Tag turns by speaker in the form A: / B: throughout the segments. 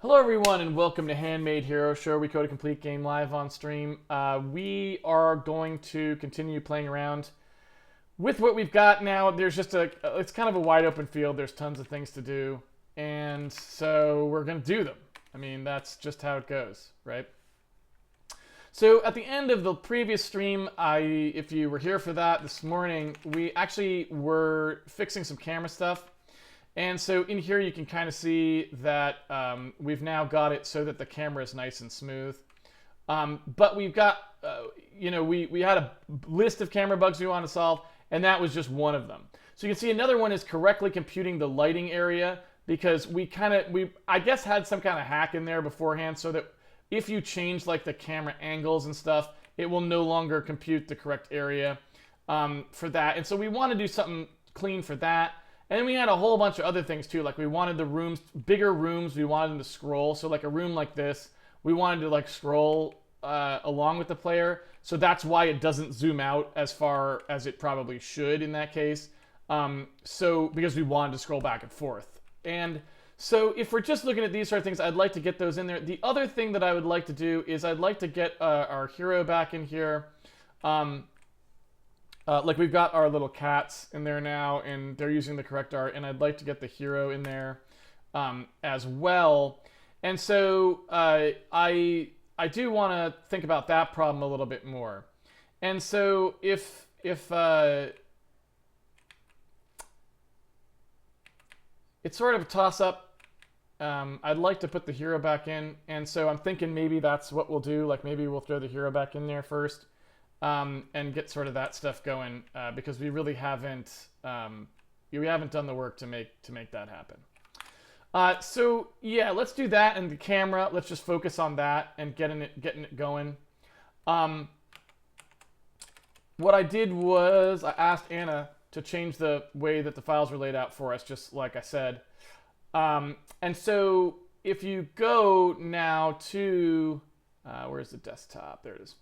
A: Hello everyone and welcome to Handmade Hero Show. We code a complete game live on stream. We are going to continue playing around with what we've got now. It's kind of a wide open field. There's tons of things to do. And so we're going to do them. I mean, that's just how it goes, right? So at the end of the previous stream, if you were here for that this morning, we actually were fixing some camera stuff. And so in here you can kind of see that we've now got it so that the camera is nice and smooth. But we've got, we had a list of camera bugs we want to solve, and that was just one of them. So you can see another one is correctly computing the lighting area, because I guess had some kind of hack in there beforehand so that if you change like the camera angles and stuff, it will no longer compute the correct area for that. And so we want to do something clean for that. And then we had a whole bunch of other things too, like we wanted the rooms, bigger rooms, we wanted them to scroll. So like a room like this, we wanted to like scroll along with the player. So that's why it doesn't zoom out as far as it probably should in that case. Because we wanted to scroll back and forth. And so if we're just looking at these sort of things, I'd like to get those in there. The other thing that I would like to do is I'd like to get our hero back in here. Like we've got our little cats in there now, and they're using the correct art, and I'd like to get the hero in there as well. And so I do want to think about that problem a little bit more. And so if it's sort of a toss-up, I'd like to put the hero back in, and so I'm thinking maybe that's what we'll do. Like maybe we'll throw the hero back in there first. And get sort of that stuff going because we really haven't done the work to make that happen. So yeah, let's do that. And the camera, let's just focus on that and getting it going. What I did was I asked Anna to change the way that the files were laid out for us, just like I said. And so if you go now to where's the desktop? There it is.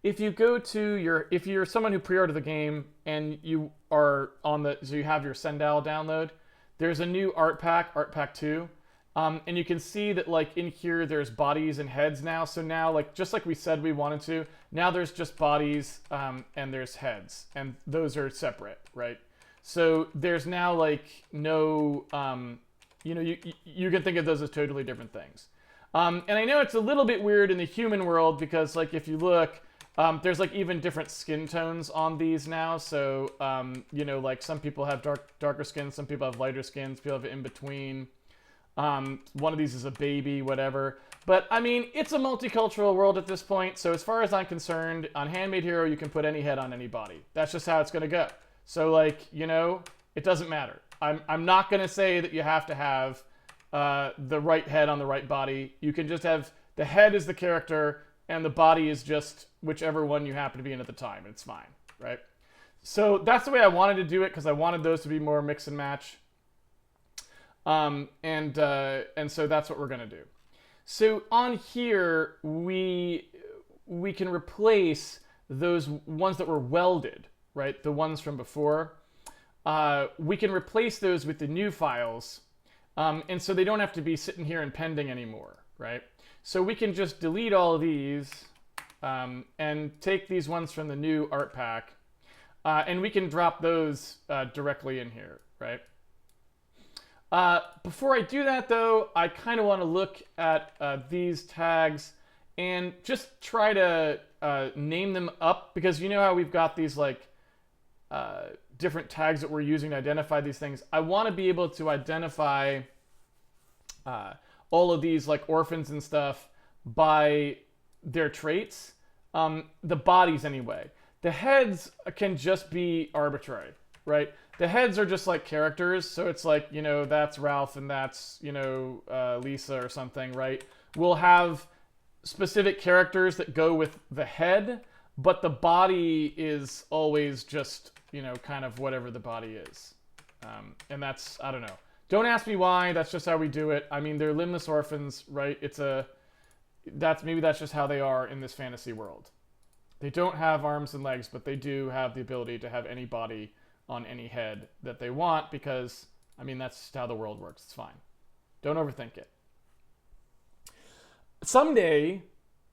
A: If you go to if you're someone who pre-ordered the game and you are so you have your Sendal download, there's a new art pack 2, and you can see that like in here there's bodies and heads now. So now like just like we said we wanted to, now there's just bodies and there's heads, and those are separate, right? So there's now like no, you can think of those as totally different things. And I know it's a little bit weird in the human world because like if you look. There's like even different skin tones on these now. So, like some people have darker skin, some people have lighter skin, some people have in between. One of these is a baby, whatever. But I mean, it's a multicultural world at this point. So as far as I'm concerned, on Handmade Hero, you can put any head on any body. That's just how it's going to go. So like, it doesn't matter. I'm not going to say that you have to have the right head on the right body. You can just have the head is the character and the body is just whichever one you happen to be in at the time. It's fine, right? So that's the way I wanted to do it because I wanted those to be more mix and match. And so that's what we're going to do. So on here, we can replace those ones that were welded, right? The ones from before. We can replace those with the new files. And so they don't have to be sitting here and pending anymore, right? So we can just delete all of these and take these ones from the new art pack, and we can drop those directly in here, right? Before I do that, though, I kind of want to look at these tags and just try to name them up, because you know how we've got these like different tags that we're using to identify these things. I want to be able to identify all of these like orphans and stuff by their traits, the bodies anyway. The heads can just be arbitrary, right? The heads are just like characters, so it's like, that's Ralph and that's, Lisa or something, right? We'll have specific characters that go with the head, but the body is always just, kind of whatever the body is. And that's, I don't know. Don't ask me why, that's just how we do it. I mean, they're limbless orphans, right? Maybe that's just how they are in this fantasy world. They don't have arms and legs, but they do have the ability to have any body on any head that they want because, I mean, that's how the world works. It's fine. Don't overthink it. someday,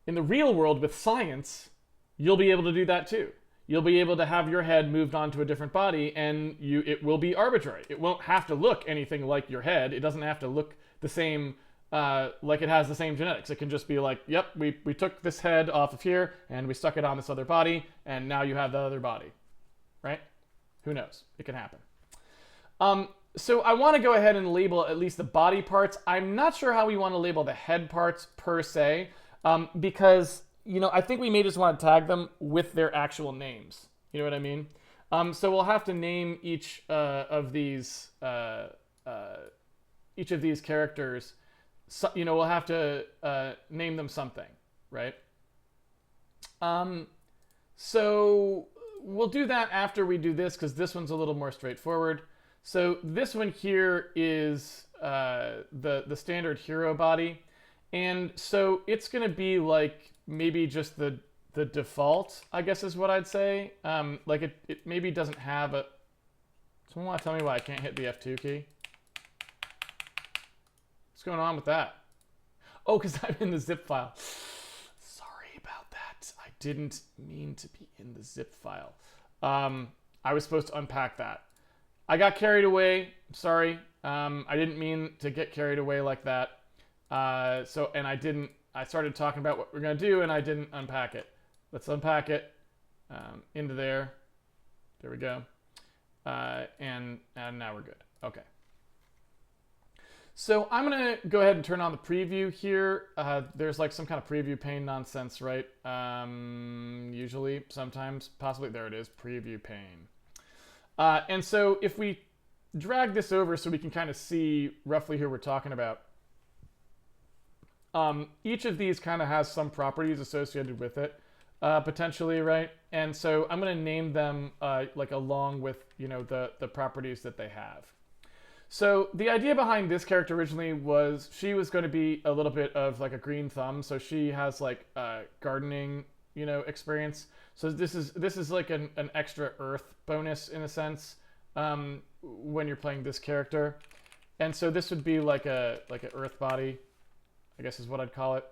A: in the real world with science, you'll be able to do that too. You'll be able to have your head moved onto a different body, and it will be arbitrary. It won't have to look anything like your head. It doesn't have to look the same, like it has the same genetics. It can just be like, yep, we took this head off of here, and we stuck it on this other body, and now you have the other body, right? Who knows? It can happen. So I want to go ahead and label at least the body parts. I'm not sure how we want to label the head parts per se, because, you know, I think we may just want to tag them with their actual names. You know what I mean? So we'll have to name each of these characters. So, you know, we'll have to name them something, right? So we'll do that after we do this, because this one's a little more straightforward. So this one here is the standard hero body, and so it's going to be like maybe just the default, I guess is what I'd say. Like it maybe doesn't have a... Someone want to tell me why I can't hit the F2 key? What's going on with that? Oh, because I'm in the zip file. Sorry about that. I didn't mean to be in the zip file. I was supposed to unpack that. I got carried away. Sorry. I didn't mean to get carried away like that. I started talking about what we're going to do, and I didn't unpack it. Let's unpack it into there. There we go. And now we're good. Okay. So I'm going to go ahead and turn on the preview here. There's like some kind of preview pane nonsense, right? Usually, sometimes, possibly. There it is, preview pane. And so if we drag this over so we can kind of see roughly who we're talking about, each of these kind of has some properties associated with it, potentially, right? And so I'm going to name them like along with, you know, the properties that they have. So the idea behind this character originally was she was going to be a little bit of like a green thumb. So she has like gardening, you know, experience. So this is like an extra earth bonus in a sense when you're playing this character, and so this would be like an earth body, I guess is what I'd call it.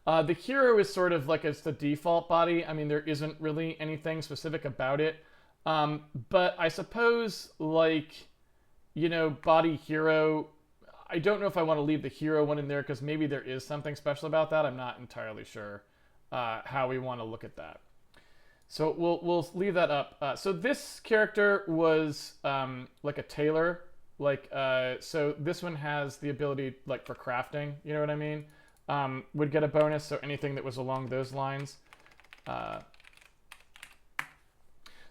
A: The hero is sort of like it's the default body. I mean, there isn't really anything specific about it, but I suppose like, you know, body hero. I don't know if I want to leave the hero one in there because maybe there is something special about that. I'm not entirely sure. How we want to look at that. So we'll leave that up. So this character was like a tailor. Like so this one has the ability like for crafting. You know what I mean? Would get a bonus. So anything that was along those lines.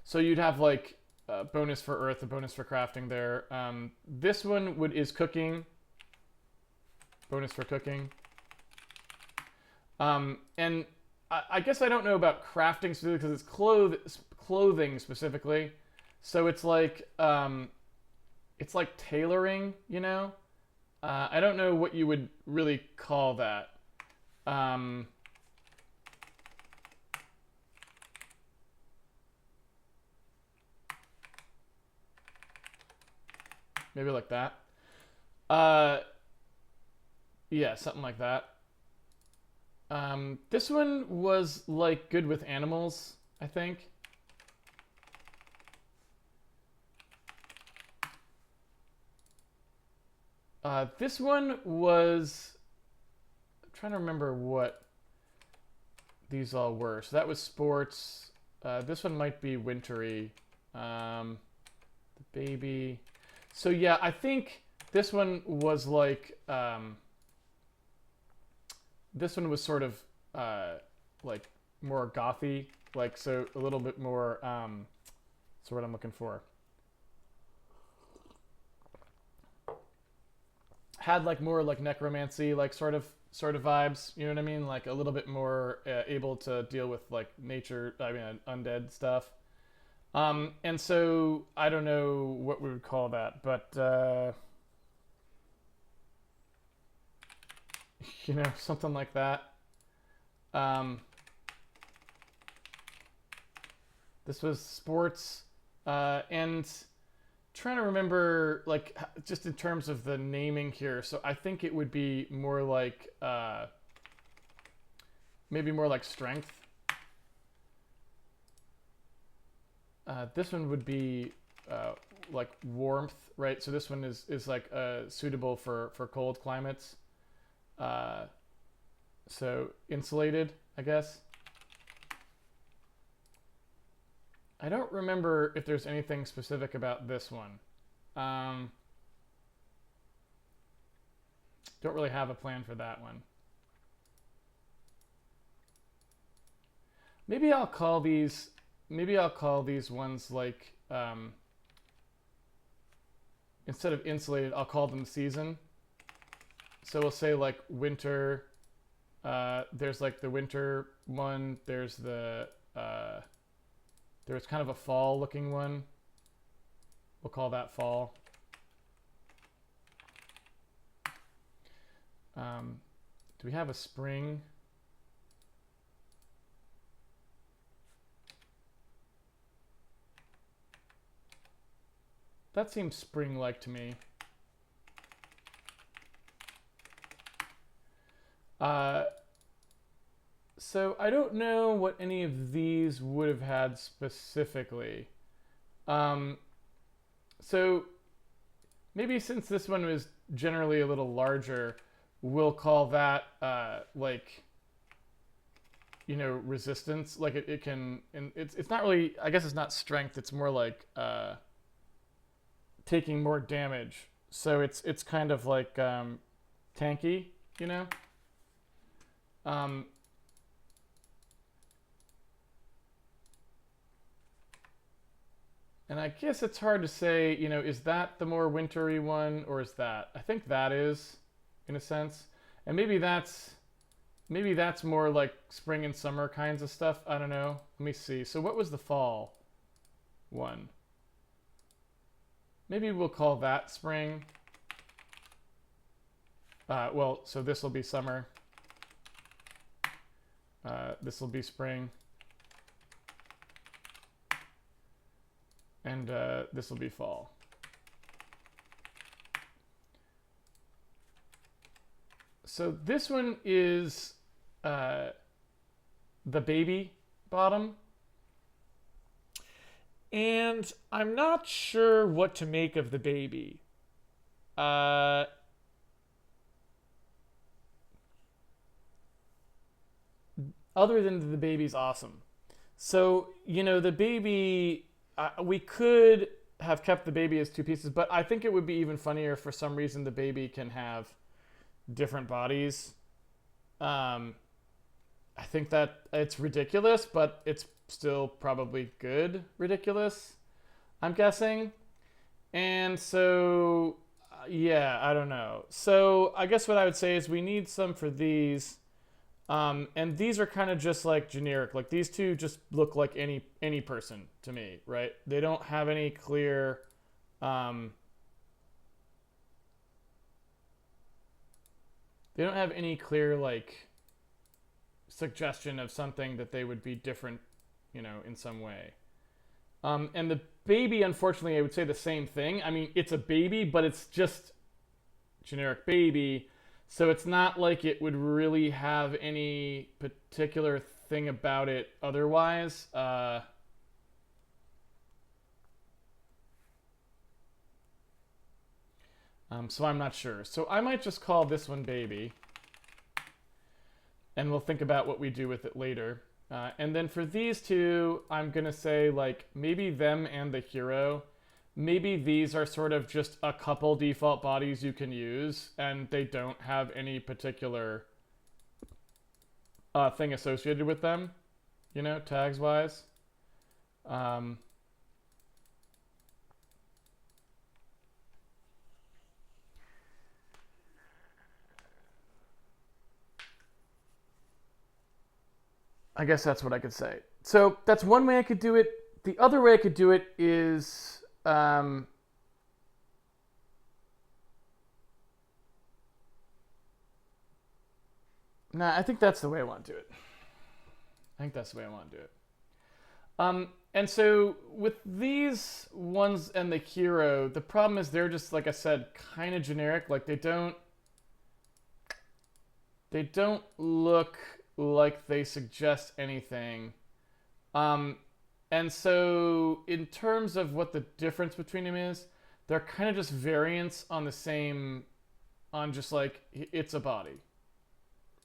A: So you'd have like a bonus for earth, a bonus for crafting there. This one is cooking. Bonus for cooking. And I guess I don't know about crafting specifically because it's clothing specifically. So it's like tailoring, you know? I don't know what you would really call that. Maybe like that. Yeah, something like that. This one was like good with animals, I think. This one was... I'm trying to remember what these all were. So that was sports. This one might be wintry. The baby. So yeah, I think this one was like... this one was sort of like more gothy, like so a little bit more. So what I'm looking for. Had like more like necromancy, like sort of vibes. You know what I mean? Like a little bit more able to deal with like nature. I mean, undead stuff. And so I don't know what we would call that, but. You know, something like that. This was sports, and trying to remember, like, just in terms of the naming here. So I think it would be more like, maybe more like strength. This one would be like warmth, right? So this one is like suitable for cold climates. So insulated, I guess. I don't remember if there's anything specific about this one. Don't really have a plan for that one. Maybe I'll call these ones like, instead of insulated, I'll call them season. So we'll say like winter. There's like the winter one. There's the there's kind of a fall looking one. We'll call that fall. Do we have a spring? That seems spring-like to me. So I don't know what any of these would have had specifically. So maybe since this one was generally a little larger, we'll call that like, you know, resistance. Like it can, and it's not really, I guess it's not strength. It's more like taking more damage. So it's kind of like tanky, you know. And I guess it's hard to say, you know, is that the more wintry one or is that? I think that is, in a sense. And maybe that's more like spring and summer kinds of stuff. I don't know. Let me see. So what was the fall one? Maybe we'll call that spring. Well, so this will be summer. This will be spring. And this will be fall. So this one is the baby bottom. And I'm not sure what to make of the baby. Other than the baby's awesome. So, you know, the baby, we could have kept the baby as two pieces, but I think it would be even funnier if for some reason the baby can have different bodies. I think that it's ridiculous, but it's still probably good ridiculous, I'm guessing. And so, yeah, I don't know. So I guess what I would say is we need some for these. And these are kind of just like generic. Like these two just look like any person to me, right? They don't have any clear like suggestion of something that they would be different, you know, in some way. And the baby, unfortunately, I would say the same thing. I mean, it's a baby, but it's just generic baby. So it's not like it would really have any particular thing about it otherwise. So I'm not sure. So I might just call this one baby. And we'll think about what we do with it later. And then for these two, I'm going to say like maybe them and the hero. Maybe these are sort of just a couple default bodies you can use, and they don't have any particular thing associated with them, you know, tags-wise. I guess that's what I could say. So that's one way I could do it. The other way I could do it is... Nah, I think that's the way I want to do it. I think that's the way I want to do it. And so with these ones and the hero, the problem is they're just, like I said, kind of generic. Like they don't look like they suggest anything. Um, and so in terms of what the difference between them is, they're kind of just variants on the same, on just like it's a body,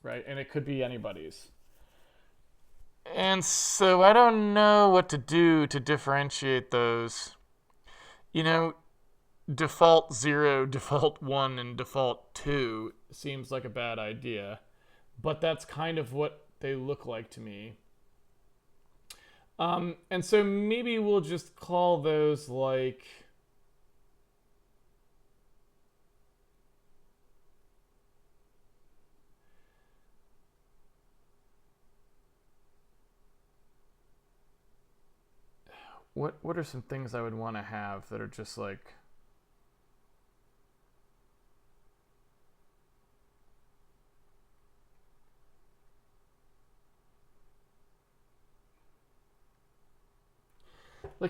A: right? And it could be anybody's. And so I don't know what to do to differentiate those. You know, default 0, default 1, and default 2 seems like a bad idea, but that's kind of what they look like to me. And so maybe we'll just call those like. What are some things I would want to have that are just like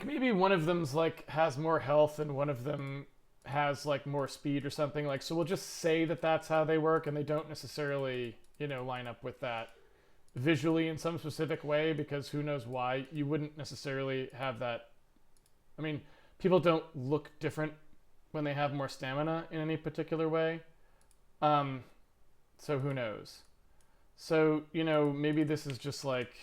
A: maybe one of them's like has more health and one of them has like more speed or something, like, so we'll just say that that's how they work and they don't necessarily, line up with that visually in some specific way, because who knows why you wouldn't necessarily have that. I mean, people don't look different when they have more stamina in any particular way. Um, so who knows? So, maybe this is just like.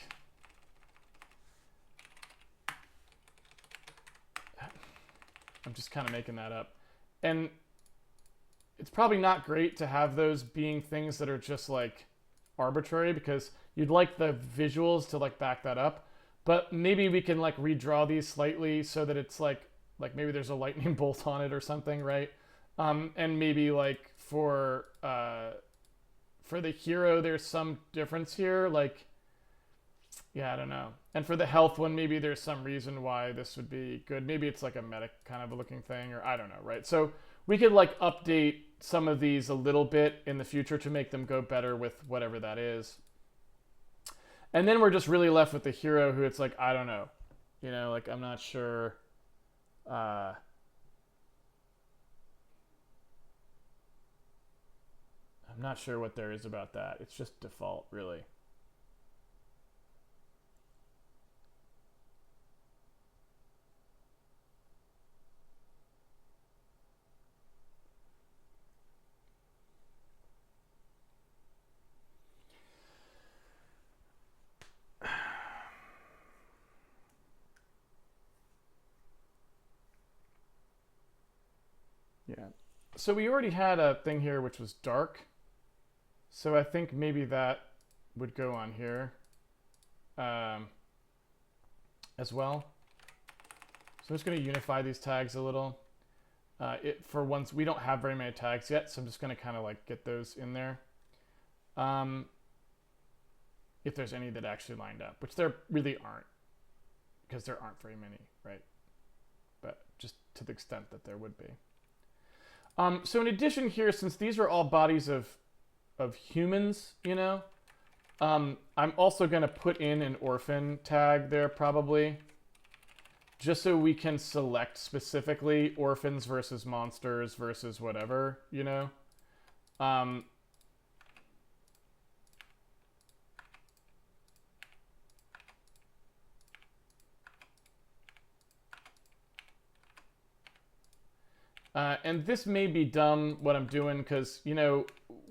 A: I'm just kind of making that up. And it's probably not great to have those being things that are just like arbitrary, because you'd like the visuals to like back that up. But maybe we can like redraw these slightly so that it's like maybe there's a lightning bolt on it or something, right? And maybe like for the hero, there's some difference here. Like, yeah, I don't know. And for the health one, maybe there's some reason why this would be good. Maybe it's like a medic kind of a looking thing, or I don't know, right? So we could like update some of these a little bit in the future to make them go better with whatever that is. And then we're just really left with the hero, who it's like, I don't know. Like I'm not sure. I'm not sure what there is about that. It's just default, really. Yeah. So we already had a thing here which was dark. So I think maybe that would go on here as well. So I'm just going to unify these tags a little. For once, we don't have very many tags yet, so I'm just going to kind of like get those in there. If there's any that actually lined up, which there really aren't, because there aren't very many, right? But just to the extent that there would be. So in addition here, since these are all bodies of humans, I'm also going to put in an orphan tag there probably, just so we can select specifically orphans versus monsters versus whatever, and this may be dumb what I'm doing, because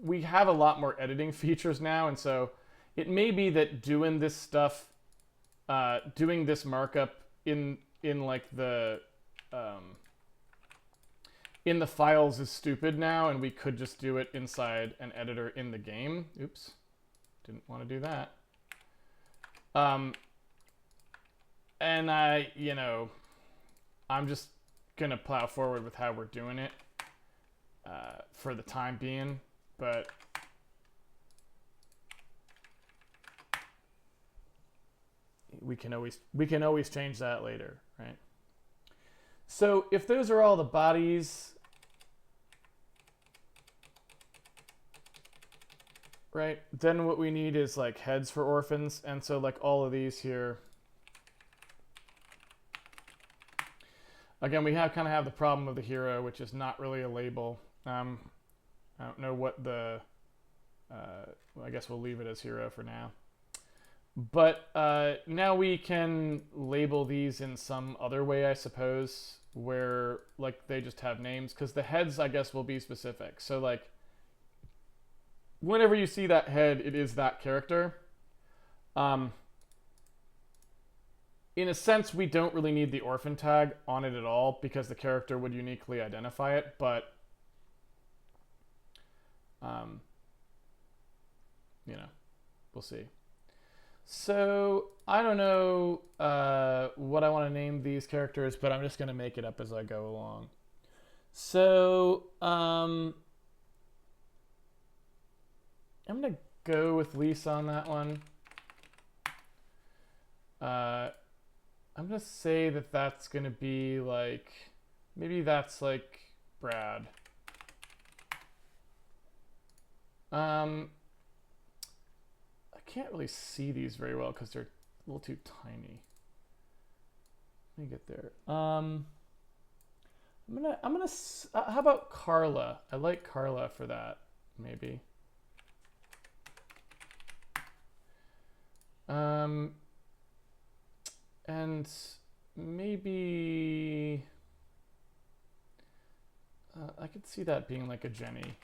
A: we have a lot more editing features now, and so it may be that doing this stuff, doing this markup in like the in the files is stupid now, and we could just do it inside an editor in the game. Oops, didn't want to do that. And I'm just gonna plow forward with how we're doing it for the time being, but we can always change that later, right? So if those are all the bodies, right, then what we need is like heads for orphans, and so like all of these here Again, we have kind of have the problem of the hero, which is not really a label. I don't know what the. Well, I guess we'll leave it as hero for now. But now we can label these in some other way, I suppose, where like they just have names, because the heads, I guess, will be specific. So like, whenever you see that head, it is that character. In a sense, we don't really need the orphan tag on it at all because the character would uniquely identify it, but you know, we'll see. So I don't know what I want to name these characters, but I'm just going to make it up as I go along. So I'm going to go with Lisa on that one. I'm going to say that that's going to be like, maybe that's like Brad. I can't really see these very well because they're a little too tiny. Let me get there. I'm gonna how about Carla? I like Carla for that, maybe. And maybe I could see that being like a Jenny.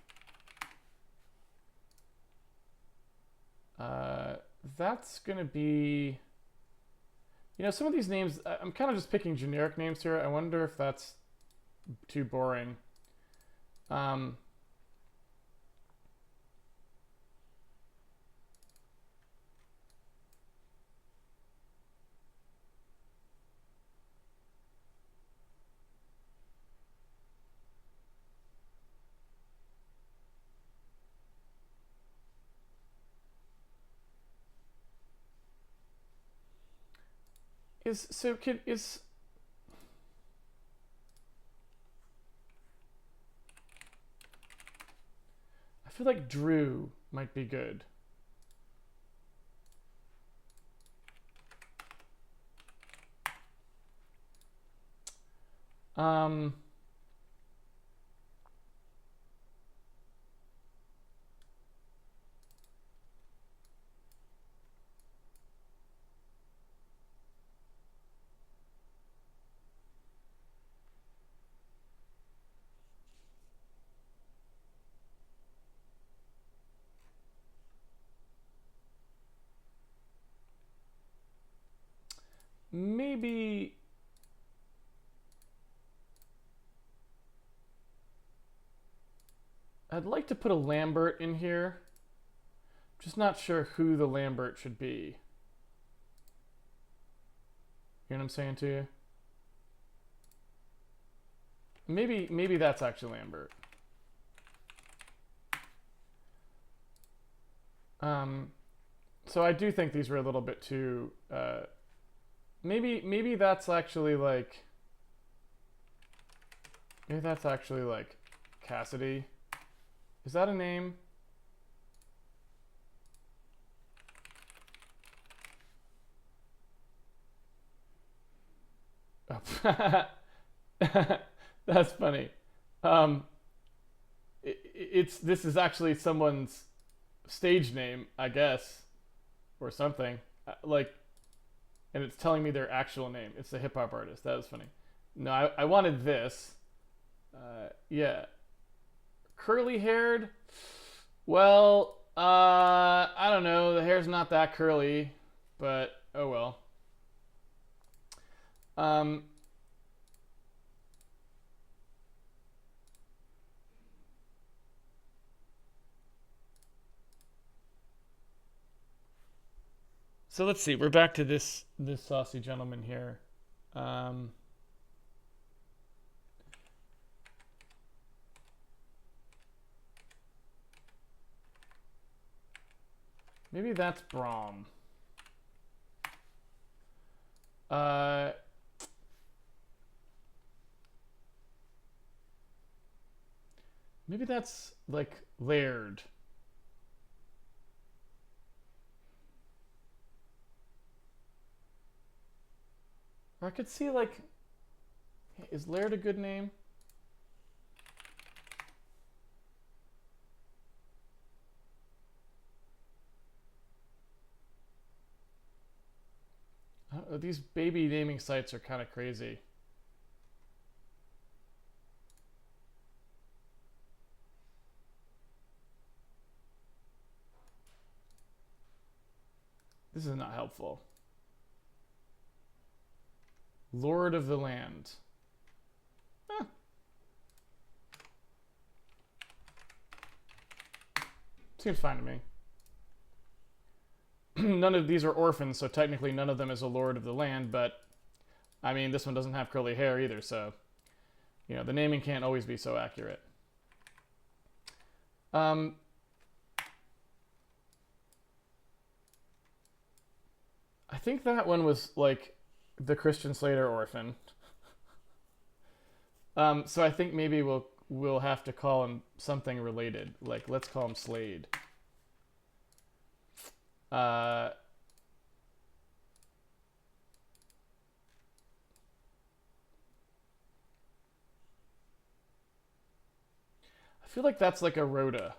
A: That's gonna be, you know, some of these names, I'm kind of just picking generic names here. I wonder if that's too boring. I feel like Drew might be good. Maybe I'd like to put a Lambert in here. Just not sure who the Lambert should be. You know what I'm saying to you? Maybe that's actually Lambert. So I do think these were a little bit too. Maybe that's actually like. Maybe that's actually like Cassidy. Is that a name? Oh. That's funny. This is actually someone's stage name, I guess, or something. Like, and it's telling me their actual name. It's a hip hop artist. That was funny. No, I wanted this. Yeah. Curly haired. Well, I don't know. The hair's not that curly, but oh well. So let's see. We're back to this saucy gentleman here. Maybe that's Brahm. Maybe that's like Laird. Or I could see like Is Laird a good name? These baby naming sites are kind of crazy. This is not helpful. Lord of the Land. Huh. Seems fine to me. None of these are orphans, so technically none of them is a Lord of the Land, but I mean, this one doesn't have curly hair either, so you know, the naming can't always be so accurate. I think that one was like the Christian Slater orphan. So I think maybe we'll have to call him something related. Like, let's call him Slade. I feel like that's like a Rhoda.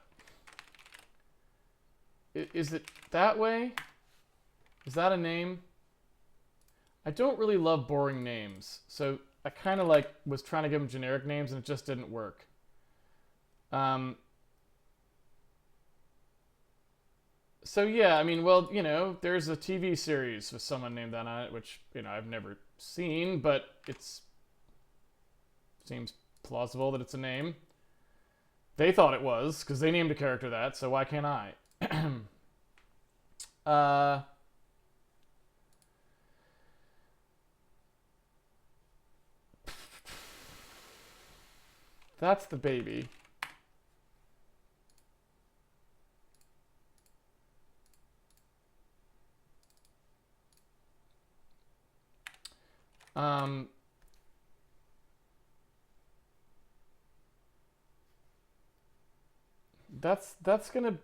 A: Is it that way? Is that a name? I don't really love boring names, so I kind of like was trying to give them generic names and it just didn't work. So yeah, I mean, well, you know, there's a TV series with someone named that on it, which, you know, I've never seen, but it's seems plausible that it's a name. They thought it was, because they named a character that, so why can't I? That's the baby. That's gonna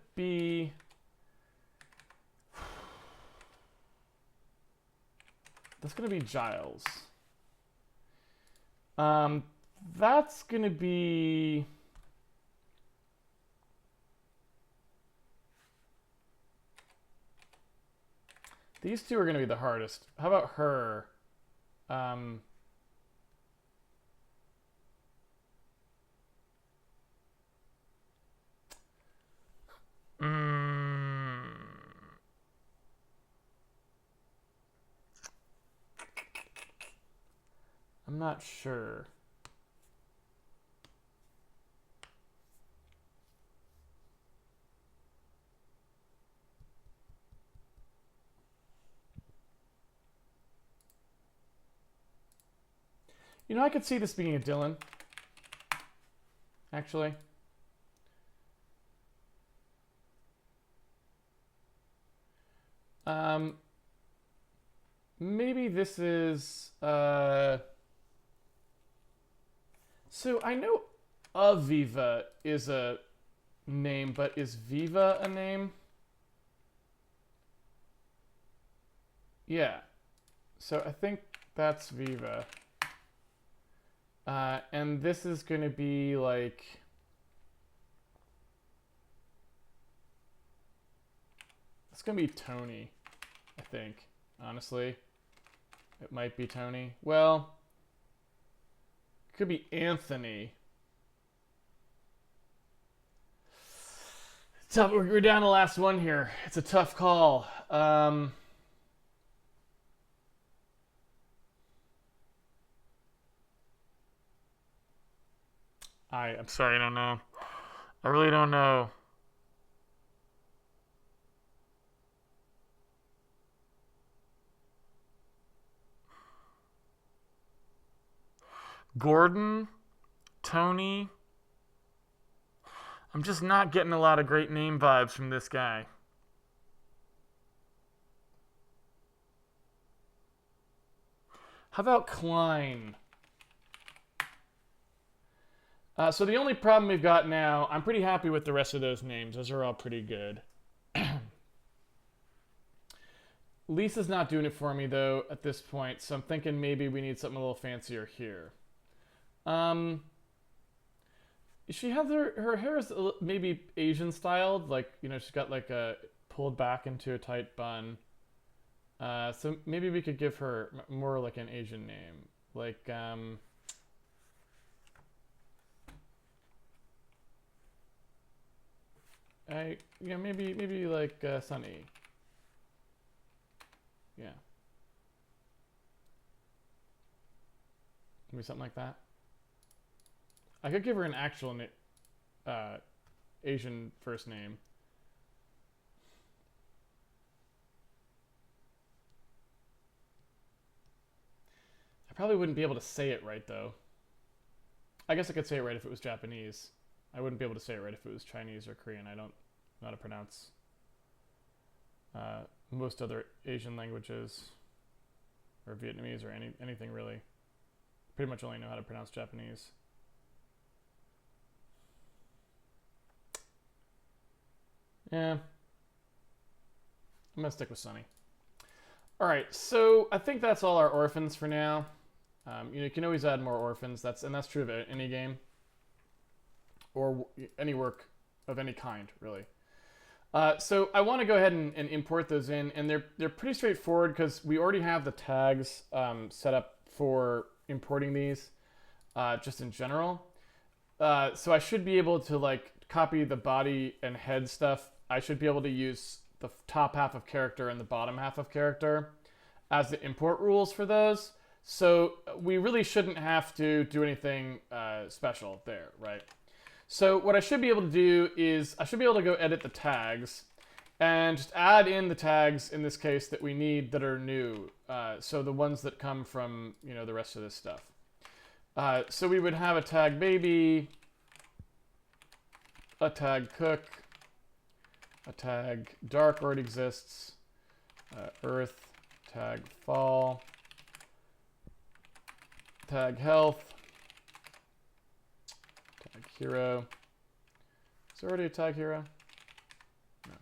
A: be Giles. That's gonna be these two are gonna be the hardest. How about her? Um, mm, I'm not sure. You know, I could see this being a Dylan, actually. Maybe this is, so I know Aviva is a name, but is Viva a name? Yeah. So I think that's Viva. And this is going to be like... It's going to be Tony, I think, honestly. It might be Tony. Well, it could be Anthony. Tough. We're down to the last one here. It's a tough call. I'm sorry, I don't know. I really don't know. Gordon, Tony. I'm just not getting a lot of great name vibes from this guy. How about Klein? So the only problem we've got now, I'm pretty happy with the rest of those names. Those are all pretty good. Lisa's not doing it for me, though, at this point, so I'm thinking maybe we need something a little fancier here. Um, she has her hair is maybe Asian styled, like she's got like a pulled back into a tight bun. So maybe we could give her more like an Asian name, like maybe like Sunny. Yeah, maybe something like that. I could give her an actual uh, Asian first name. I probably wouldn't be able to say it right though. I guess I could say it right if it was Japanese. I wouldn't be able to say it right if it was Chinese or Korean. I don't know how to pronounce most other Asian languages or Vietnamese or anything really. Pretty much only know how to pronounce Japanese. Yeah, I'm gonna stick with Sunny. All right, so I think that's all our orphans for now. You can always add more orphans. That's true of any game or any work of any kind, really. So I want to go ahead and import those in, and they're pretty straightforward because we already have the tags set up for importing these, just in general. So I should be able to like copy the body and head stuff. I should be able to use the top half of character and the bottom half of character as the import rules for those. So we really shouldn't have to do anything special there, right? So what I should be able to do is I should be able to go edit the tags and just add in the tags in this case that we need that are new. So the ones that come from the rest of this stuff. So we would have a tag baby, a tag cook, a tag dark already exists, earth, tag fall, tag health, tag hero. Is there already a tag hero? No.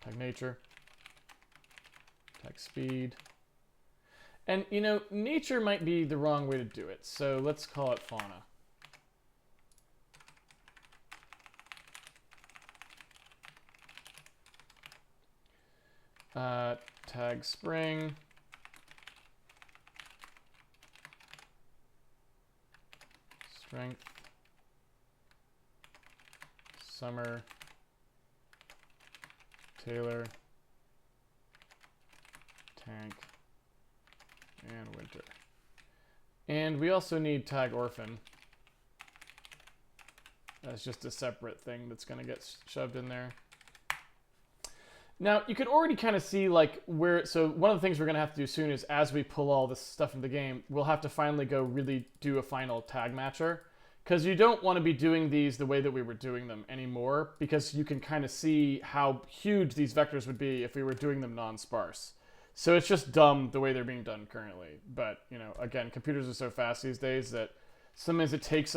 A: Tag nature, tag speed. And nature might be the wrong way to do it, so let's call it fauna. Tag spring, strength, summer, Taylor, tank, and winter. And we also need tag orphan. That's just a separate thing that's going to get shoved in there. Now, you can already kind of see like so one of the things we're going to have to do soon is as we pull all this stuff into the game, we'll have to finally go really do a final tag matcher. Because you don't want to be doing these the way that we were doing them anymore, because you can kind of see how huge these vectors would be if we were doing them non-sparse. So it's just dumb the way they're being done currently. But, again, computers are so fast these days that sometimes it takes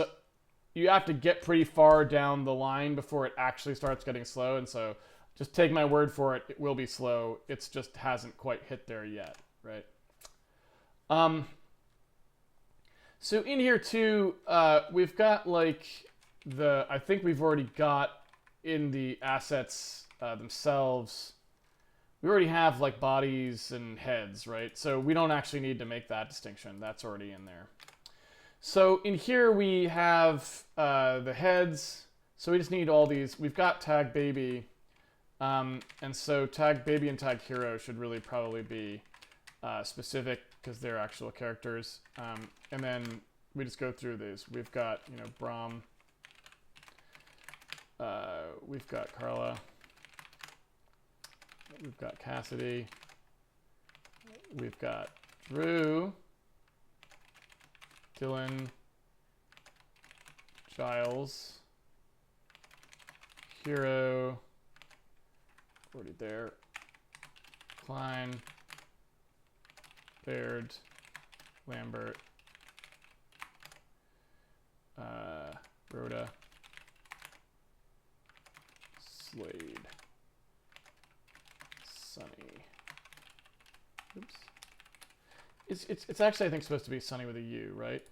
A: you have to get pretty far down the line before it actually starts getting slow, and so just take my word for it, it will be slow. It just hasn't quite hit there yet, right? So in here too, we've got like I think we've already got in the assets themselves, we already have like bodies and heads, right? So we don't actually need to make that distinction. That's already in there. So in here we have the heads. So we just need all these. We've got tag baby. And so tag baby and tag hero should really probably be specific because they're actual characters. And then we just go through these. We've got, Brahm. We've got Carla. We've got Cassidy. We've got Drew. Dylan. Giles. Hero. Already there. Klein. Baird. Lambert. Rhoda. Slade. Sunny. Oops. It's actually, I think, supposed to be Sunny with a U, right?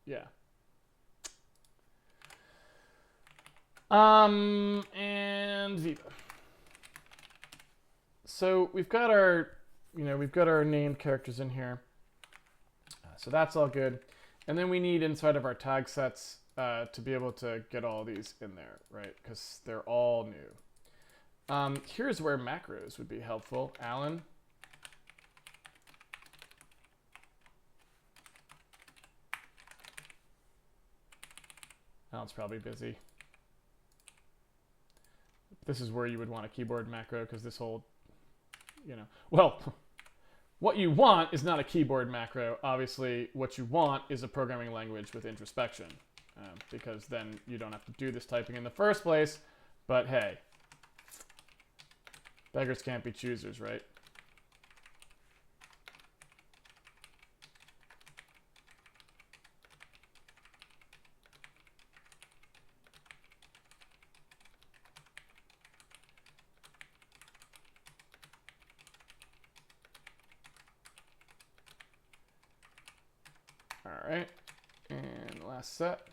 A: Yeah. And Viva. So we've got our, we've got our named characters in here. So that's all good. And then we need inside of our tag sets to be able to get all these in there, right? Because they're all new. Here's where macros would be helpful. Alan. Alan's probably busy. This is where you would want a keyboard macro because this whole, well, what you want is not a keyboard macro. Obviously, what you want is a programming language with introspection because then you don't have to do this typing in the first place. But hey, beggars can't be choosers, right? All right, and last set.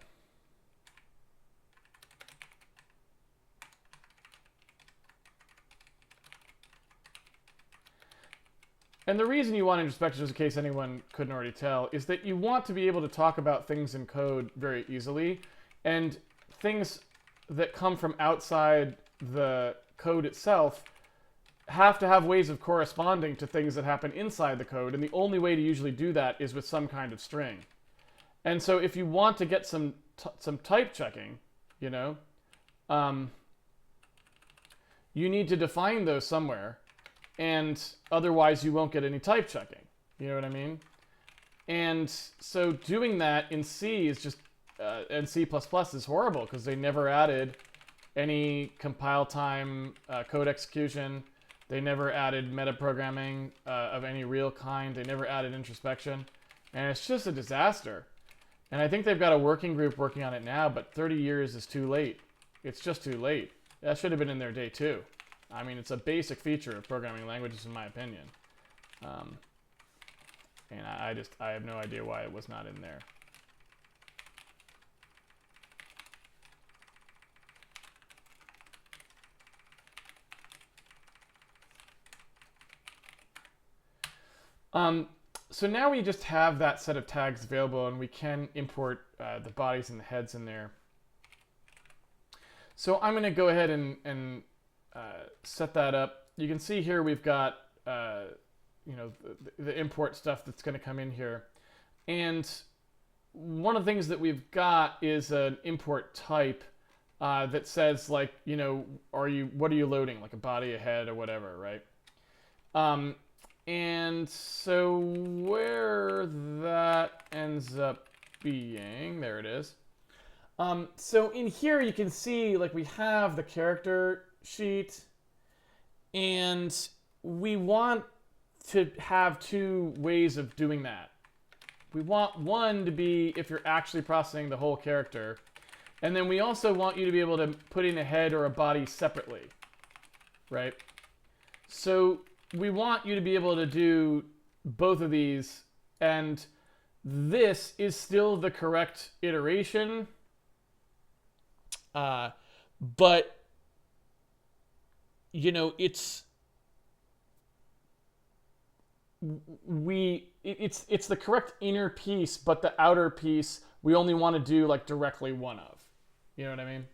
A: And the reason you want introspection, just in case anyone couldn't already tell, is that you want to be able to talk about things in code very easily, and things that come from outside the code itself have to have ways of corresponding to things that happen inside the code, and the only way to usually do that is with some kind of string. And so if you want to get some type checking, you need to define those somewhere, and otherwise you won't get any type checking. You know what I mean? And so doing that in C is just, and C++ is horrible because they never added any compile time code execution. They never added metaprogramming of any real kind. They never added introspection. And it's just a disaster. And I think they've got a working group working on it now, but 30 years is too late. It's just too late. That should have been in there day 2. I mean, it's a basic feature of programming languages, in my opinion. And I have no idea why it was not in there. So now we just have that set of tags available, and we can import the bodies and the heads in there. So I'm going to go ahead and set that up. You can see here we've got the import stuff that's going to come in here, and one of the things that we've got is an import type that says, like, what are you loading, like a body, a head, or whatever, right? And so where that ends up being, there it is. So in here you can see, like, we have the character sheet, and we want to have 2 ways of doing that. We want one to be if you're actually processing the whole character, and then we also want you to be able to put in a head or a body separately, right? So we want you to be able to do both of these, and this is still the correct iteration, but it's the correct inner piece, but the outer piece we only want to do, like, directly one of. You know what I mean?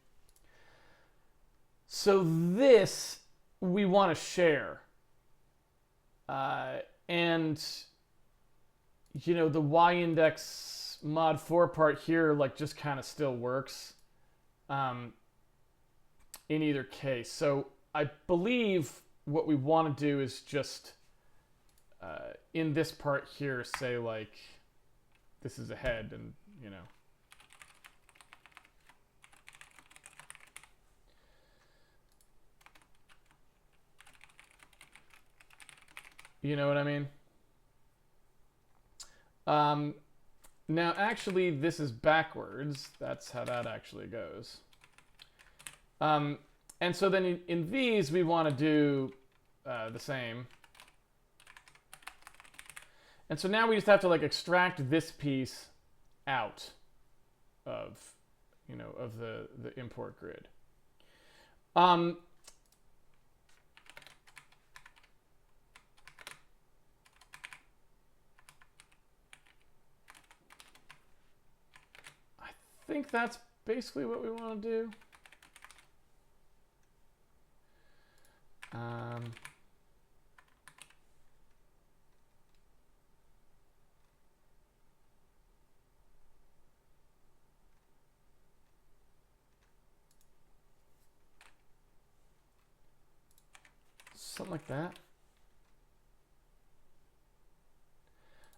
A: So this we want to share. And the y-index mod 4 part here, like, just kind of still works in either case. So I believe what we want to do is just in this part here say, like, this is a head, and you know what I mean? Now, actually, this is backwards. That's how that actually goes. And so then in these, we want to do the same. And so now we just have to like extract this piece out of, of the import grid. I think that's basically what we want to do. Something like that.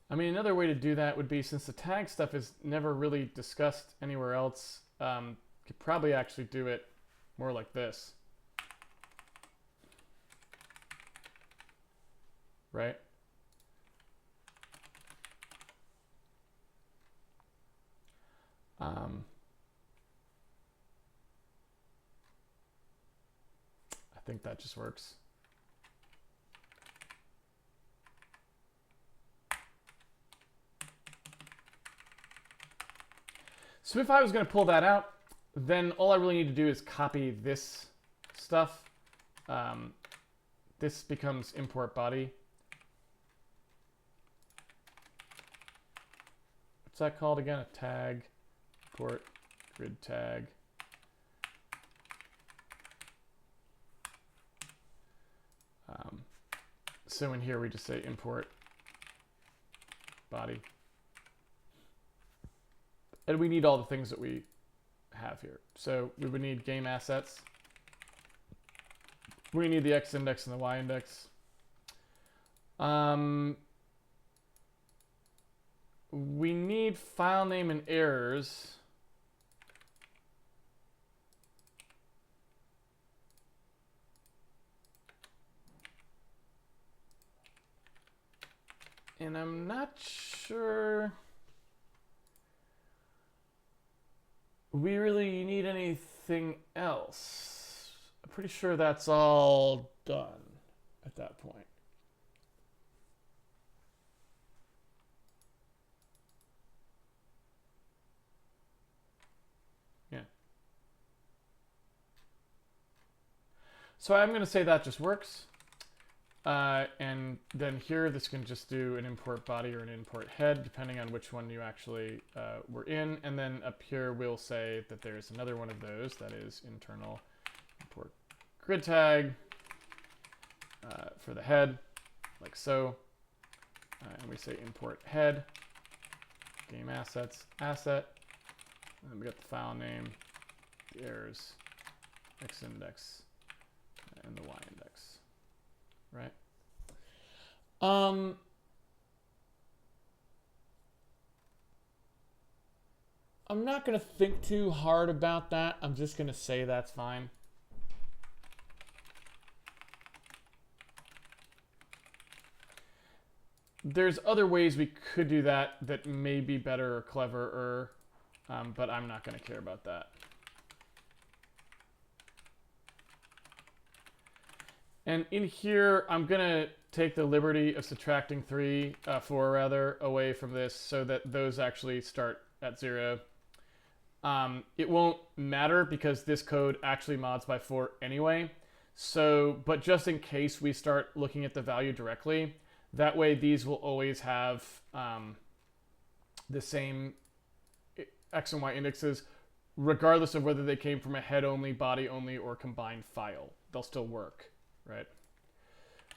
A: I mean, another way to do that would be, since the tag stuff is never really discussed anywhere else, you could probably actually do it more like this. Right? I think that just works. So if I was going to pull that out, then all I really need to do is copy this stuff. This becomes import body. What's that called again? A tag, import grid tag. So in here we just say import body. And we need all the things that we have here. So we would need game assets. We need the X index and the Y index. We need file name and errors. And I'm not sure we really need anything else. I'm pretty sure that's all done at that point. Yeah. So I'm going to say that just works. And then here, this can just do an import body or an import head, depending on which one you actually were in. And then up here, we'll say that there's another one of those, that is internal import grid tag for the head, like so. And we say import head, game assets, asset. And then we got the file name, the errors, X index, and the Y index. Right. I'm not going to think too hard about that. I'm just going to say that's fine. There's other ways we could do that that may be better or cleverer, but I'm not going to care about that. And in here, I'm going to take the liberty of subtracting 4 rather, away from this so that those actually start at 0. It won't matter because this code actually mods by 4 anyway. So, but just in case we start looking at the value directly, that way these will always have the same X and Y indexes, regardless of whether they came from a head only, body only, or combined file. They'll still work. Right.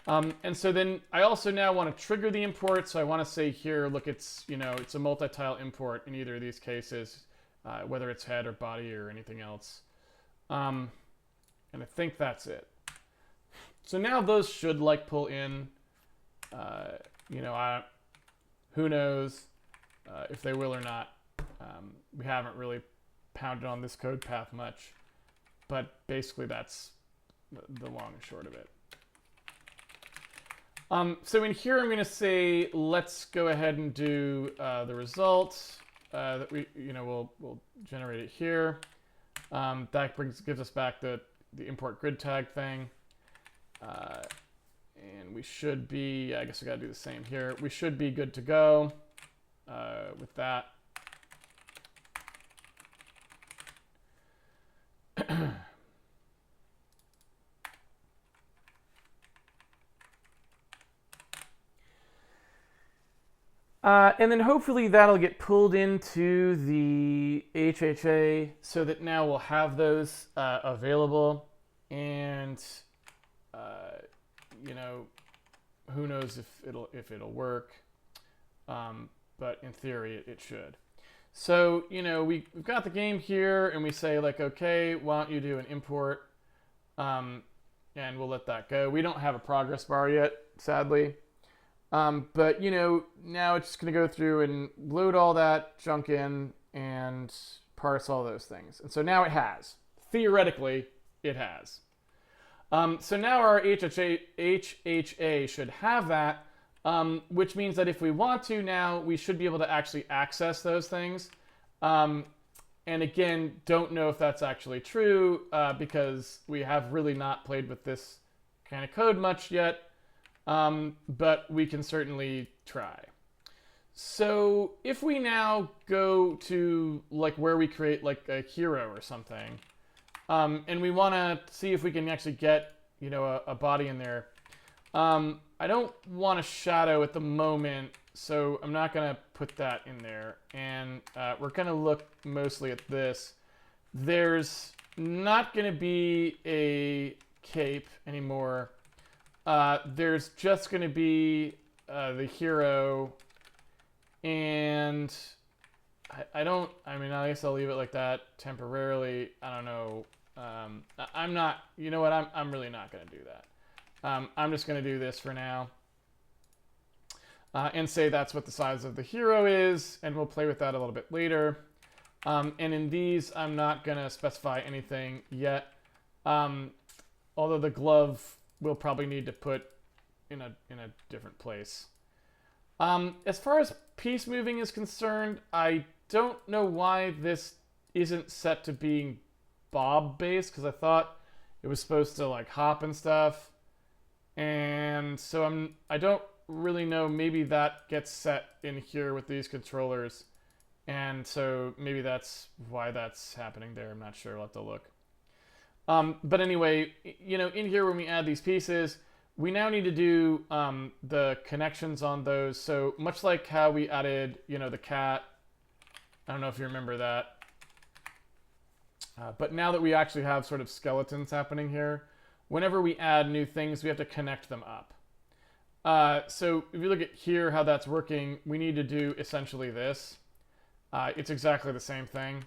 A: And so then I also now want to trigger the import. So I want to say here, look, it's, it's a multi-tile import in either of these cases, whether it's head or body or anything else. And I think that's it. So now those should like pull in, who knows if they will or not. We haven't really pounded on this code path much, but basically that's the long and short of it. So in here, I'm going to say, let's go ahead and do the result that we'll generate it here. That gives us back the import grid tag thing. And we should be, I guess I got to do the same here. We should be good to go with that. And then hopefully that'll get pulled into the HHA so that now we'll have those available. And who knows if it'll work, but in theory it should. So we've got the game here, and we say like, okay, why don't you do an import, and we'll let that go. We don't have a progress bar yet, sadly. But now it's just going to go through and load all that junk in and parse all those things. And so now it has. Theoretically, it has. So now our HHA should have that, which means that if we want to now, we should be able to actually access those things. And again, don't know if that's actually true because we have really not played with this kind of code much yet. But we can certainly try. So if we now go to like where we create like a hero or something, and we want to see if we can actually get, a body in there. I don't want a shadow at the moment, so I'm not going to put that in there. And we're going to look mostly at this. There's not going to be a cape anymore. There's just going to be the hero, and I guess I'll leave it like that temporarily. I don't know. I'm not, I'm really not going to do that. I'm just going to do this for now and say that's what the size of the hero is, and we'll play with that a little bit later. And in these, I'm not going to specify anything yet, although the glove we'll probably need to put in a different place. As far as piece moving is concerned, I don't know why this isn't set to being bob based, because I thought it was supposed to like hop and stuff. And so I don't really know, maybe that gets set in here with these controllers. And so maybe that's why that's happening there. I'm not sure. I'll have to look. But anyway, in here when we add these pieces, we now need to do the connections on those. So much like how we added, the cat. I don't know if you remember that. But now that we actually have sort of skeletons happening here, whenever we add new things, we have to connect them up. So if you look at here how that's working, we need to do essentially this. It's exactly the same thing.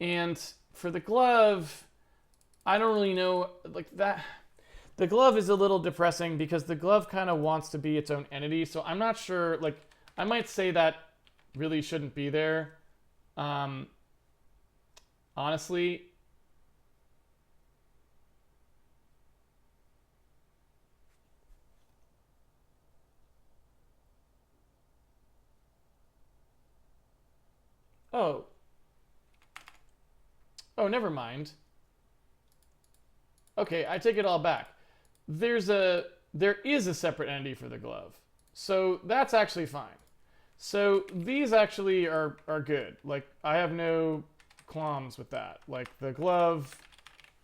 A: And for the glove, I don't really know, like that. The glove is a little depressing because the glove kind of wants to be its own entity. So I'm not sure, like, I might say that really shouldn't be there. Honestly. Oh. Oh, never mind. Okay, I take it all back. There is a separate entity for the glove. So that's actually fine. So these actually are good. Like, I have no qualms with that. Like, the glove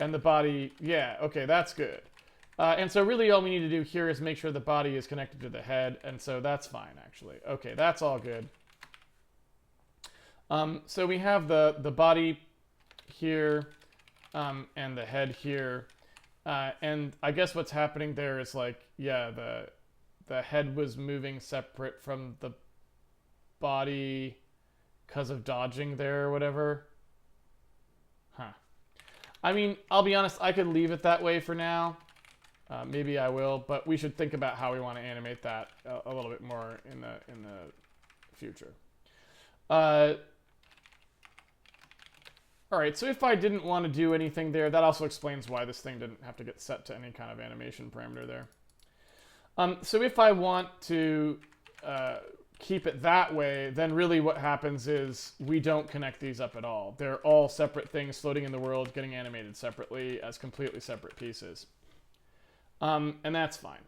A: and the body, yeah, okay, that's good. And so really all we need to do here is make sure the body is connected to the head, and so that's fine, actually. Okay, that's all good. So we have the body here and the head here. And I guess what's happening there is like, yeah, the head was moving separate from the body because of dodging there or whatever. Huh. I mean, I'll be honest, I could leave it that way for now. Maybe I will, but we should think about how we want to animate that a little bit more in the future. All right, so if I didn't want to do anything there, that also explains why this thing didn't have to get set to any kind of animation parameter there. So if I want to keep it that way, then really what happens is we don't connect these up at all. They're all separate things floating in the world, getting animated separately as completely separate pieces. And that's fine.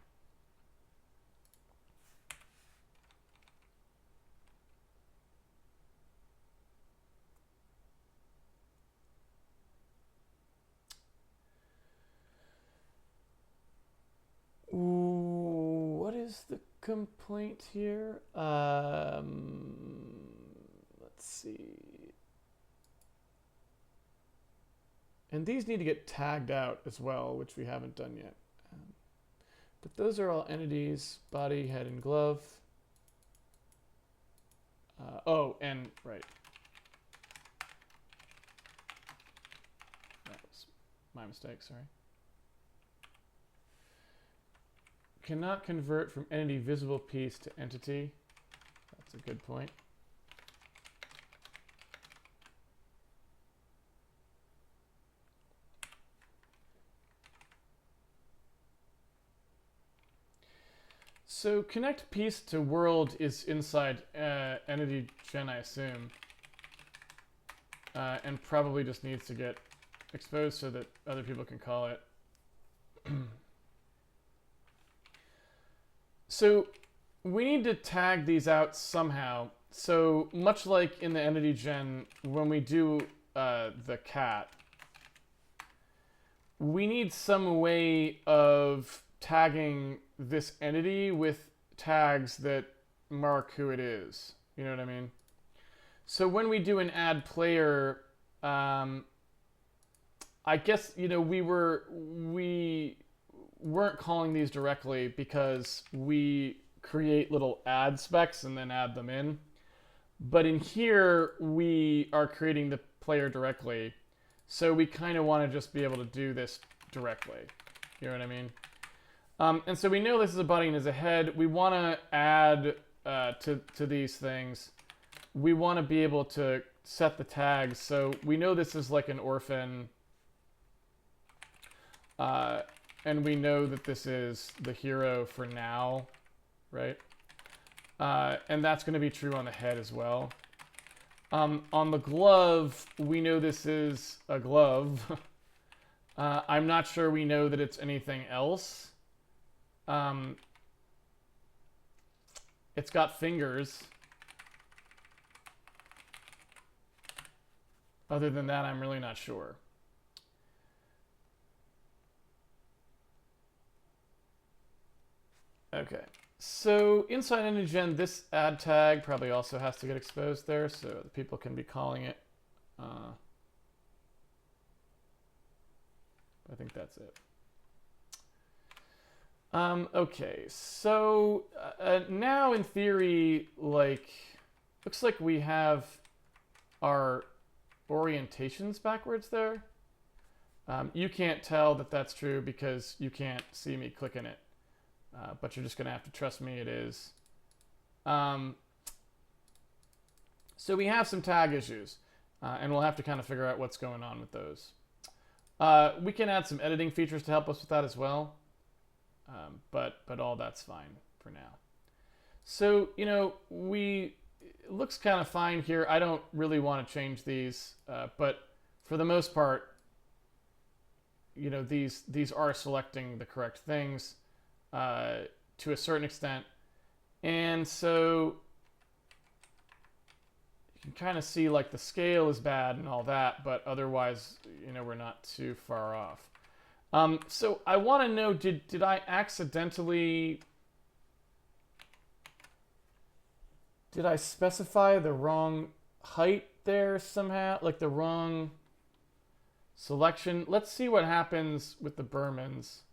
A: Ooh, what is the complaint here? Let's see. And these need to get tagged out as well, which we haven't done yet. But those are all entities: body, head, and glove. Oh, and right. That was my mistake, sorry. Cannot convert from entity visible piece to entity. That's a good point. So connect piece to world is inside entity gen, I assume. And probably just needs to get exposed so that other people can call it. So we need to tag these out somehow. So much like in the entity gen, when we do the cat, we need some way of tagging this entity with tags that mark who it is. You know what I mean? So when we do an add player, I guess, you know, we weren't calling these directly because we create little add specs and then add them in. But in here, we are creating the player directly. So we kind of want to just be able to do this directly. You know what I mean? And so we know this is a body and is a head. We want to add to these things. We want to be able to set the tags. So we know this is like an orphan. And we know that this is the hero for now, right? And that's going to be true on the head as well. On the glove, we know this is a glove. I'm not sure we know that it's anything else. It's got fingers. Other than that, I'm really not sure. Okay, so inside IndiGen, this add tag probably also has to get exposed there, so the people can be calling it. I think that's it. Okay, so now in theory, like, looks like we have our orientations backwards there. You can't tell that that's true because you can't see me clicking it. But you're just going to have to trust me it is. So we have some tag issues, and we'll have to kind of figure out what's going on with those. We can add some editing features to help us with that as well, but all that's fine for now. So, you know, it looks kind of fine here. I don't really want to change these, but for the most part, you know, these are selecting the correct things. To a certain extent, and so you can kind of see like the scale is bad and all that, but otherwise, you know, we're not too far off. So I want to know, did I accidentally, did I specify the wrong height there somehow, like the wrong selection? Let's see what happens with the Burmans.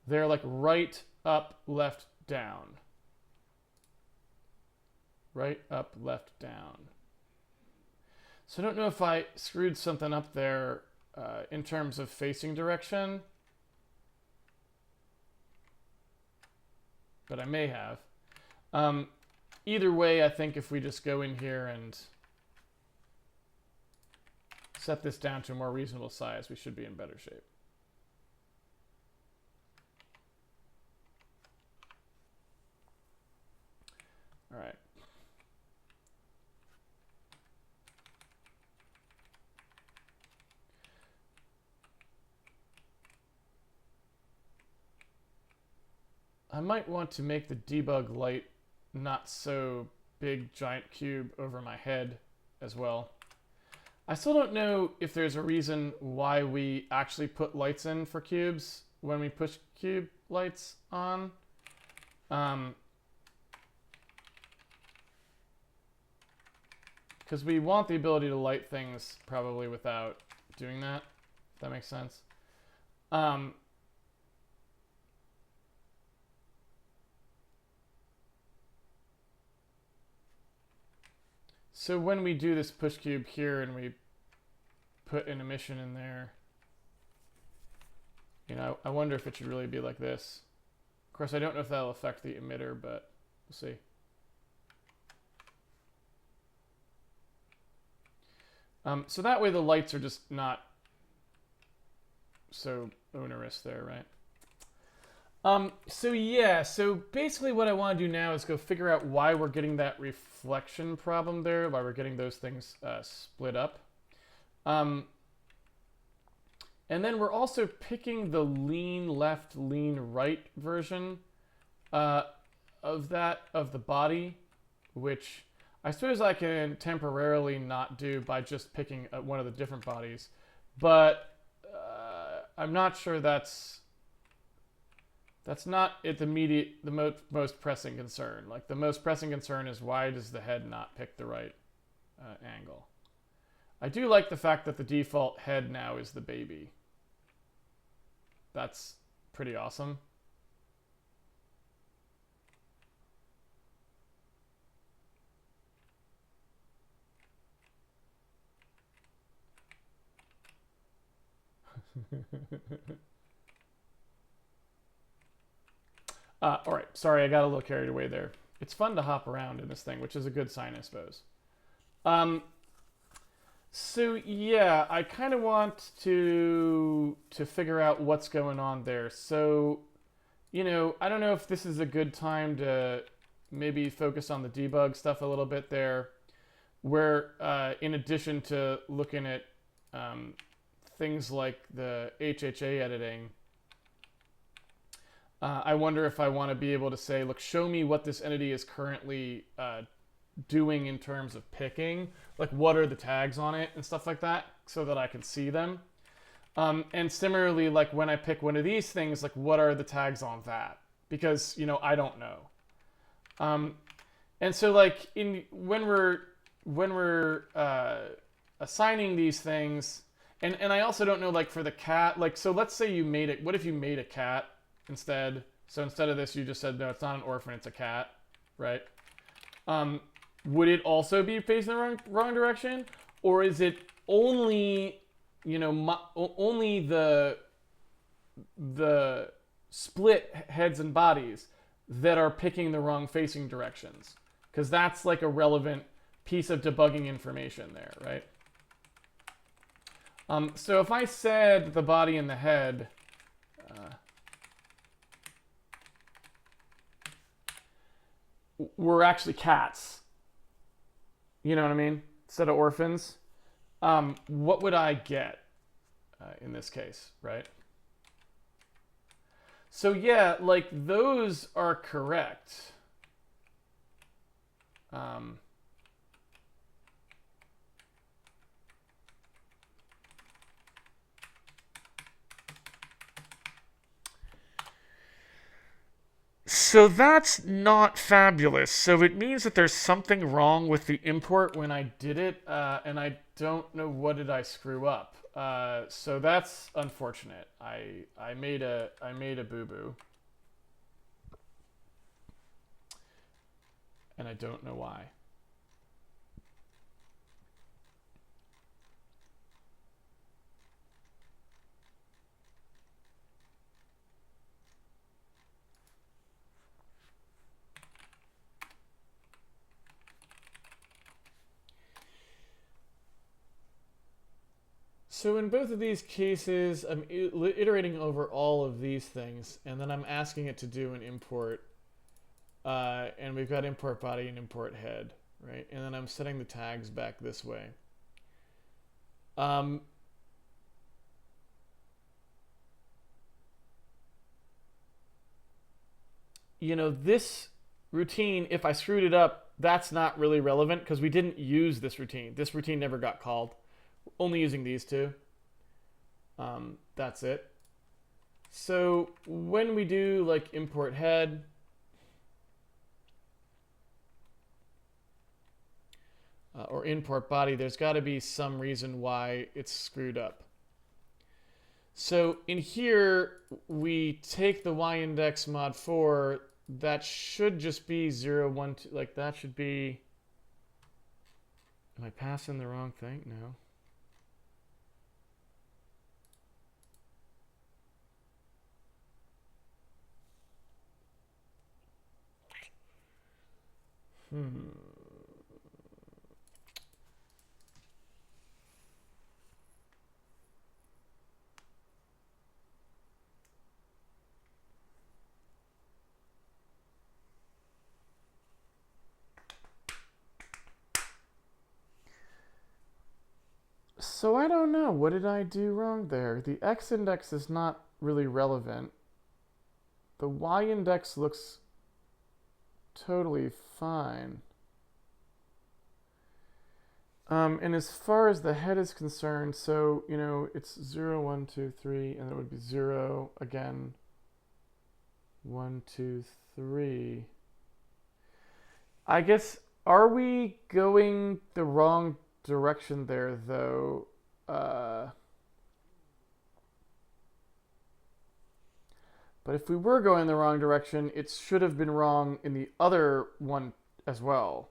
A: They're like right, up, left, down. Right, up, left, down. So I don't know if I screwed something up there in terms of facing direction. But I may have. Either way, I think if we just go in here and set this down to a more reasonable size, we should be in better shape. I might want to make the debug light not so big giant cube over my head as well. I still don't know if there's a reason why we actually put lights in for cubes when we push cube lights on. Because we want the ability to light things probably without doing that, if that makes sense. So when we do this push cube here and we put an emission in there, you know, I wonder if it should really be like this. Of course, I don't know if that'll affect the emitter, but we'll see. So that way the lights are just not so onerous there, right? So yeah, so basically what I want to do now is go figure out why we're getting that reflection problem there, why we're getting those things split up. And then we're also picking the lean left, lean right version of the body, which I suppose I can temporarily not do by just picking one of the different bodies, but I'm not sure that's not the most pressing concern. Like the most pressing concern is why does the head not pick the right angle? I do like the fact that the default head now is the baby. That's pretty awesome. All right, sorry, I got a little carried away there. It's fun to hop around in this thing, which is a good sign, I suppose. So yeah, I kind of want to figure out what's going on there. So, you know, I don't know if this is a good time to maybe focus on the debug stuff a little bit there, where in addition to looking at things like the HHA editing, I wonder if I want to be able to say, look, show me what this entity is currently doing in terms of picking, like what are the tags on it and stuff like that, so that I can see them. And similarly, like when I pick one of these things, like what are the tags on that? Because, you know, I don't know. And so like when we're assigning these things, and I also don't know, like for the cat, like, so let's say you made it, what if you made a cat instead? So instead of this, you just said, no, it's not an orphan, it's a cat, right? Would it also be facing the wrong direction? Or is it only, you know, only the split heads and bodies that are picking the wrong facing directions? Because that's like a relevant piece of debugging information there, right? So if I said the body and the head, were actually cats, you know what I mean, instead of orphans, what would I get in this case, right? So yeah, like those are correct. So that's not fabulous. So it means that there's something wrong with the import when I did it, and I don't know what did I screw up. So that's unfortunate. I made a boo-boo, and I don't know why. So in both of these cases, I'm iterating over all of these things, and then I'm asking it to do an import. And we've got import body and import head, right? And then I'm setting the tags back this way. you know, this routine, if I screwed it up, that's not really relevant because we didn't use this routine. This routine never got called. We're only using these two. That's it. So when we do like import head, or import body, there's got to be some reason why it's screwed up. So in here, we take the y-index mod 4. That should just be 0, 1, 2. Like that should be... Am I passing the wrong thing? No. So I don't know. What did I do wrong there? The x-index is not really relevant. The y-index looks totally fine. And as far as the head is concerned, so, you know, it's 0, 1, 2, 3, and it would be 0 again, 1, 2, 3. I guess, are we going the wrong direction there, though? But if we were going the wrong direction, it should have been wrong in the other one as well.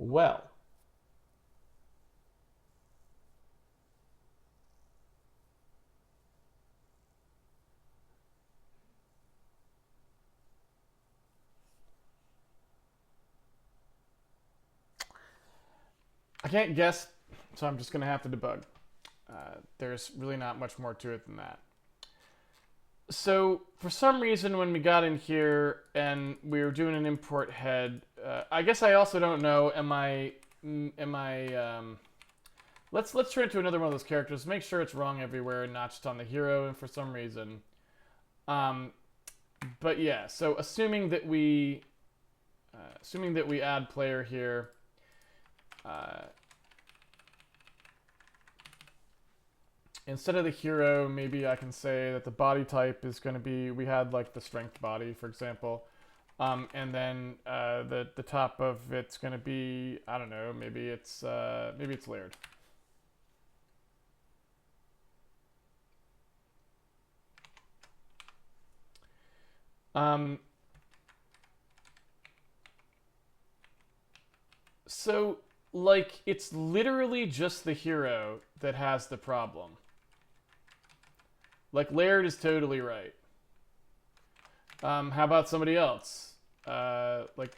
A: Well, I can't guess, so I'm just going to have to debug. There's really not much more to it than that. So for some reason, when we got in here and we were doing an import head, I guess I also don't know. Let's turn it to another one of those characters. Make sure it's wrong everywhere, and not just on the hero. And for some reason, but yeah. So assuming that we add player here. Instead of the hero, maybe I can say that the body type is going to be, we had like the strength body, for example. And then the top of it's going to be, I don't know, maybe it's layered. So, like, it's literally just the hero that has the problem. Like, layered is totally right. How about somebody else? Like...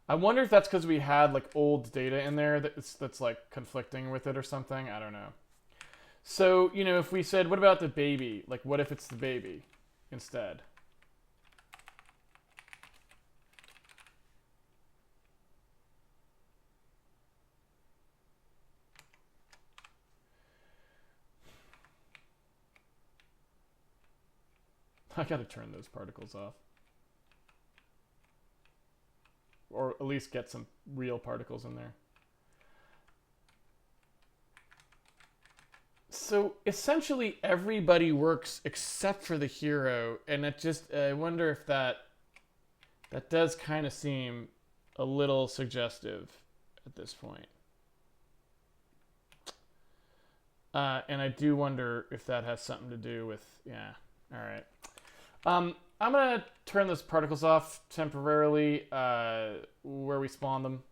A: I wonder if that's because we had, like, old data in there that's, like, conflicting with it or something. I don't know. So, you know, if we said, what about the baby? Like, what if it's the baby instead? I gotta turn those particles off. Or at least get some real particles in there. So essentially everybody works except for the hero, and it just, I wonder if that does kind of seem a little suggestive at this point. And I do wonder if that has something to do with, yeah, all right. I'm going to turn those particles off temporarily where we spawn them.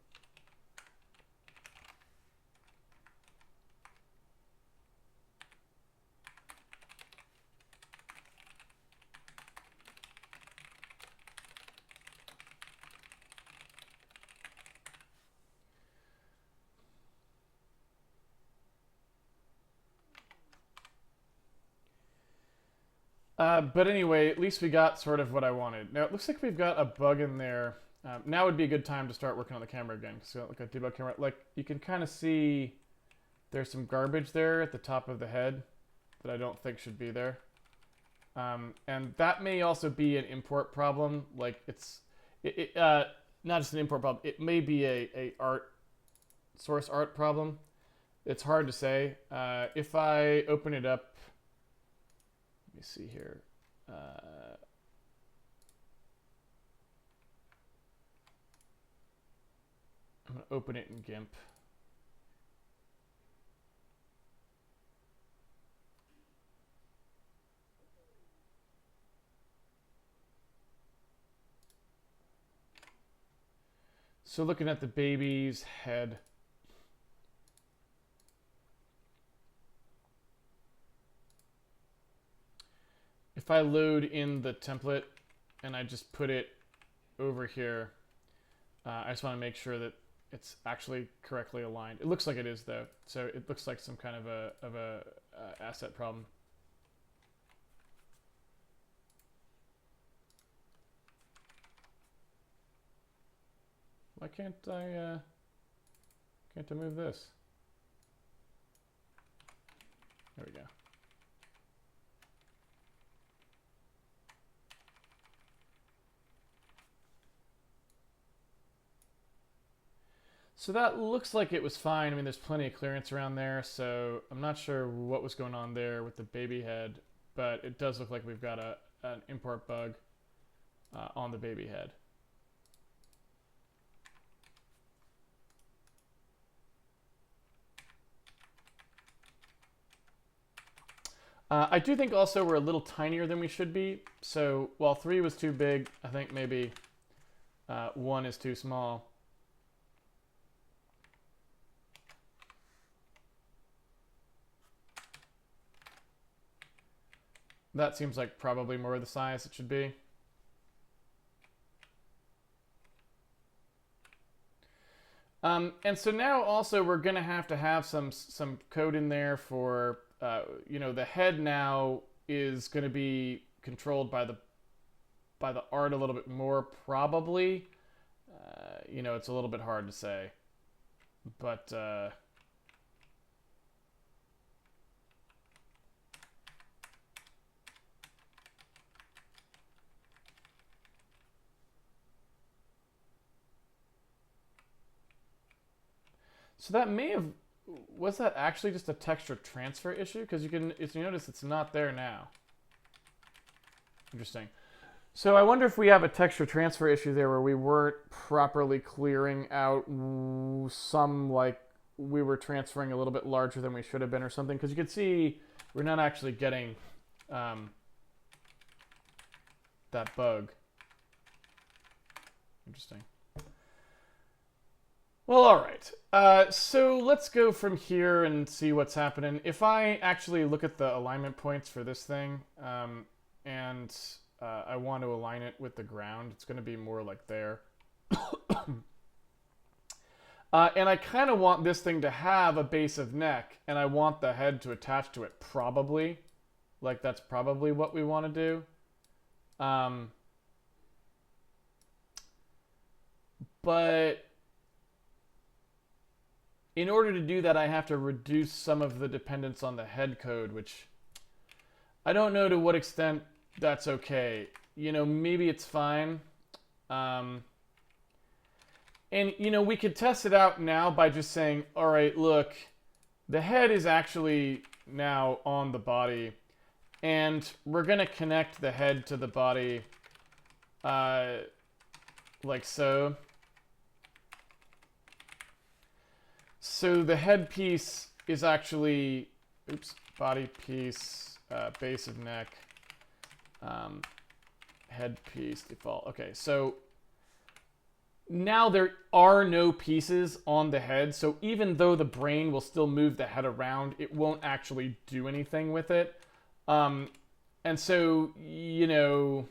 A: But anyway, at least we got sort of what I wanted. Now it looks like we've got a bug in there. Now would be a good time to start working on the camera again. So like a debug camera, like you can kind of see there's some garbage there at the top of the head that I don't think should be there. And that may also be an import problem. Like it's not just an import problem. It may be a source art problem. It's hard to say. If I open it up, let me see here. I'm going to open it in GIMP. So looking at the baby's head. If I load in the template and I just put it over here, I just want to make sure that it's actually correctly aligned. It looks like it is though, so it looks like some kind of a asset problem. Why can't I move this? There we go. So that looks like it was fine. I mean, there's plenty of clearance around there, so I'm not sure what was going on there with the baby head, but it does look like we've got an import bug on the baby head. I do think also we're a little tinier than we should be. So while 3 was too big, I think maybe 1 is too small. That seems like probably more the size it should be. And so now also we're going to have some code in there for, you know, the head now is going to be controlled by the art a little bit more probably. You know, it's a little bit hard to say, but so that may have, was that actually just a texture transfer issue? Because you can, if you notice, it's not there now. Interesting. So I wonder if we have a texture transfer issue there where we weren't properly clearing out some, like we were transferring a little bit larger than we should have been or something. Because you can see we're not actually getting that bug. Interesting. Well, all right. So let's go from here and see what's happening. If I actually look at the alignment points for this thing, and I want to align it with the ground, it's going to be more like there. And I kind of want this thing to have a base of neck, and I want the head to attach to it, probably. Like, that's probably what we want to do. But in order to do that, I have to reduce some of the dependence on the head code, which I don't know to what extent that's okay. You know, maybe it's fine. And, you know, we could test it out now by just saying, all right, look, the head is actually now on the body, and we're going to connect the head to the body like so. So the head piece is actually, oops, body piece, base of neck, head piece default. Okay, so now there are no pieces on the head, so even though the brain will still move the head around, it won't actually do anything with it. And so, you know,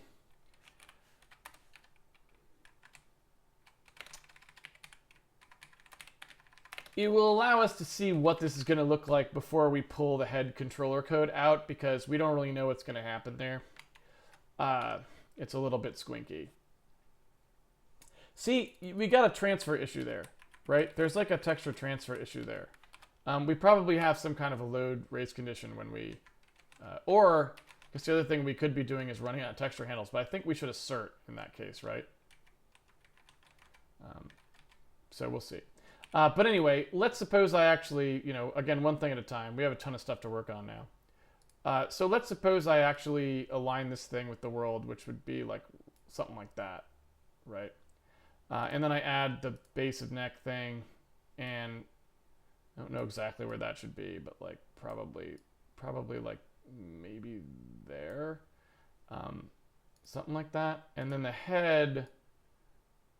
A: it will allow us to see what this is going to look like before we pull the head controller code out, because we don't really know what's going to happen there. it's a little bit squinky. See, we got a transfer issue there, right? There's like a texture transfer issue there. We probably have some kind of a load raise condition when we, or because the other thing we could be doing is running out of texture handles, but I think we should assert in that case, right? So we'll see. But anyway, let's suppose I actually, again, one thing at a time. We have a ton of stuff to work on now. So let's suppose I actually align this thing with the world, which would be like something like that, right? And then I add the base of neck thing, and I don't know exactly where that should be, but like probably like maybe there, something like that. And then the head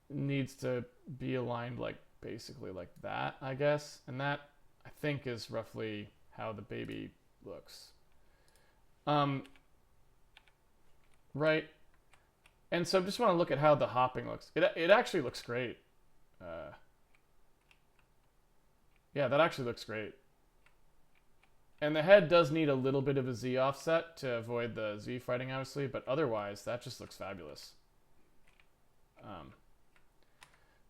A: needs to be aligned like basically like that, I guess. And that I think is roughly how the baby looks. Right. And so I just want to look at how the hopping looks. It actually looks great. Yeah, that actually looks great. And the head does need a little bit of a Z offset to avoid the Z fighting, obviously, but otherwise, that just looks fabulous.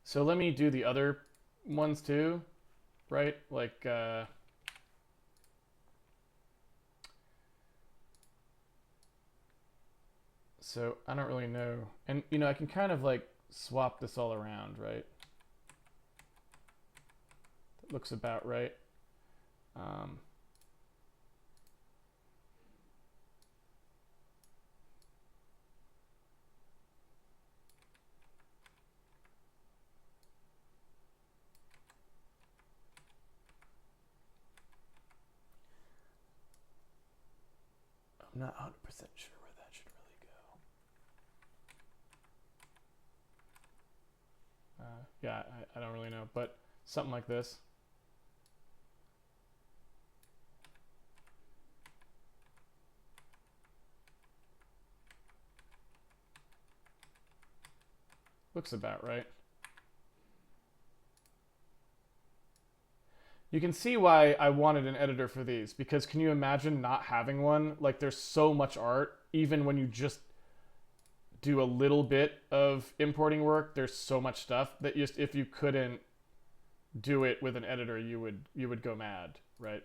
A: So let me do the other ones too, right? Like, so I don't really know. And, I can kind of like swap this all around, right? That looks about right. I'm not 100% sure where that should really go. Yeah, I don't really know, but something like this. Looks about right. You can see why I wanted an editor for these, because can you imagine not having one? Like, there's so much art, even when you just do a little bit of importing work, there's so much stuff that just if you couldn't do it with an editor, you would go mad, right?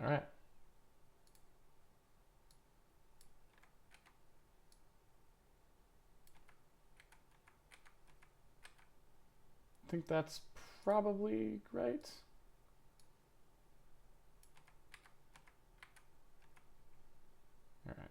A: All right. I think that's probably right. All right.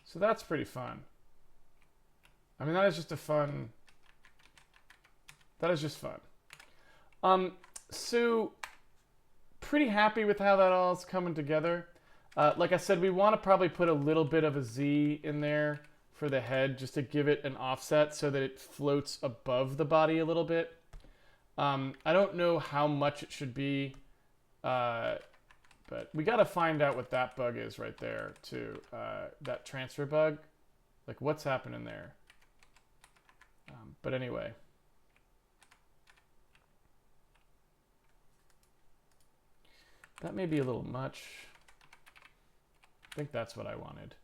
A: So that's pretty fun. I mean, that is just fun. So pretty happy with how that all is coming together. Like I said, we want to probably put a little bit of a Z in there for the head just to give it an offset so that it floats above the body a little bit. I don't know how much it should be, but we got to find out what that bug is right there too. That transfer bug, like what's happening there. But anyway. That may be a little much. I think that's what I wanted.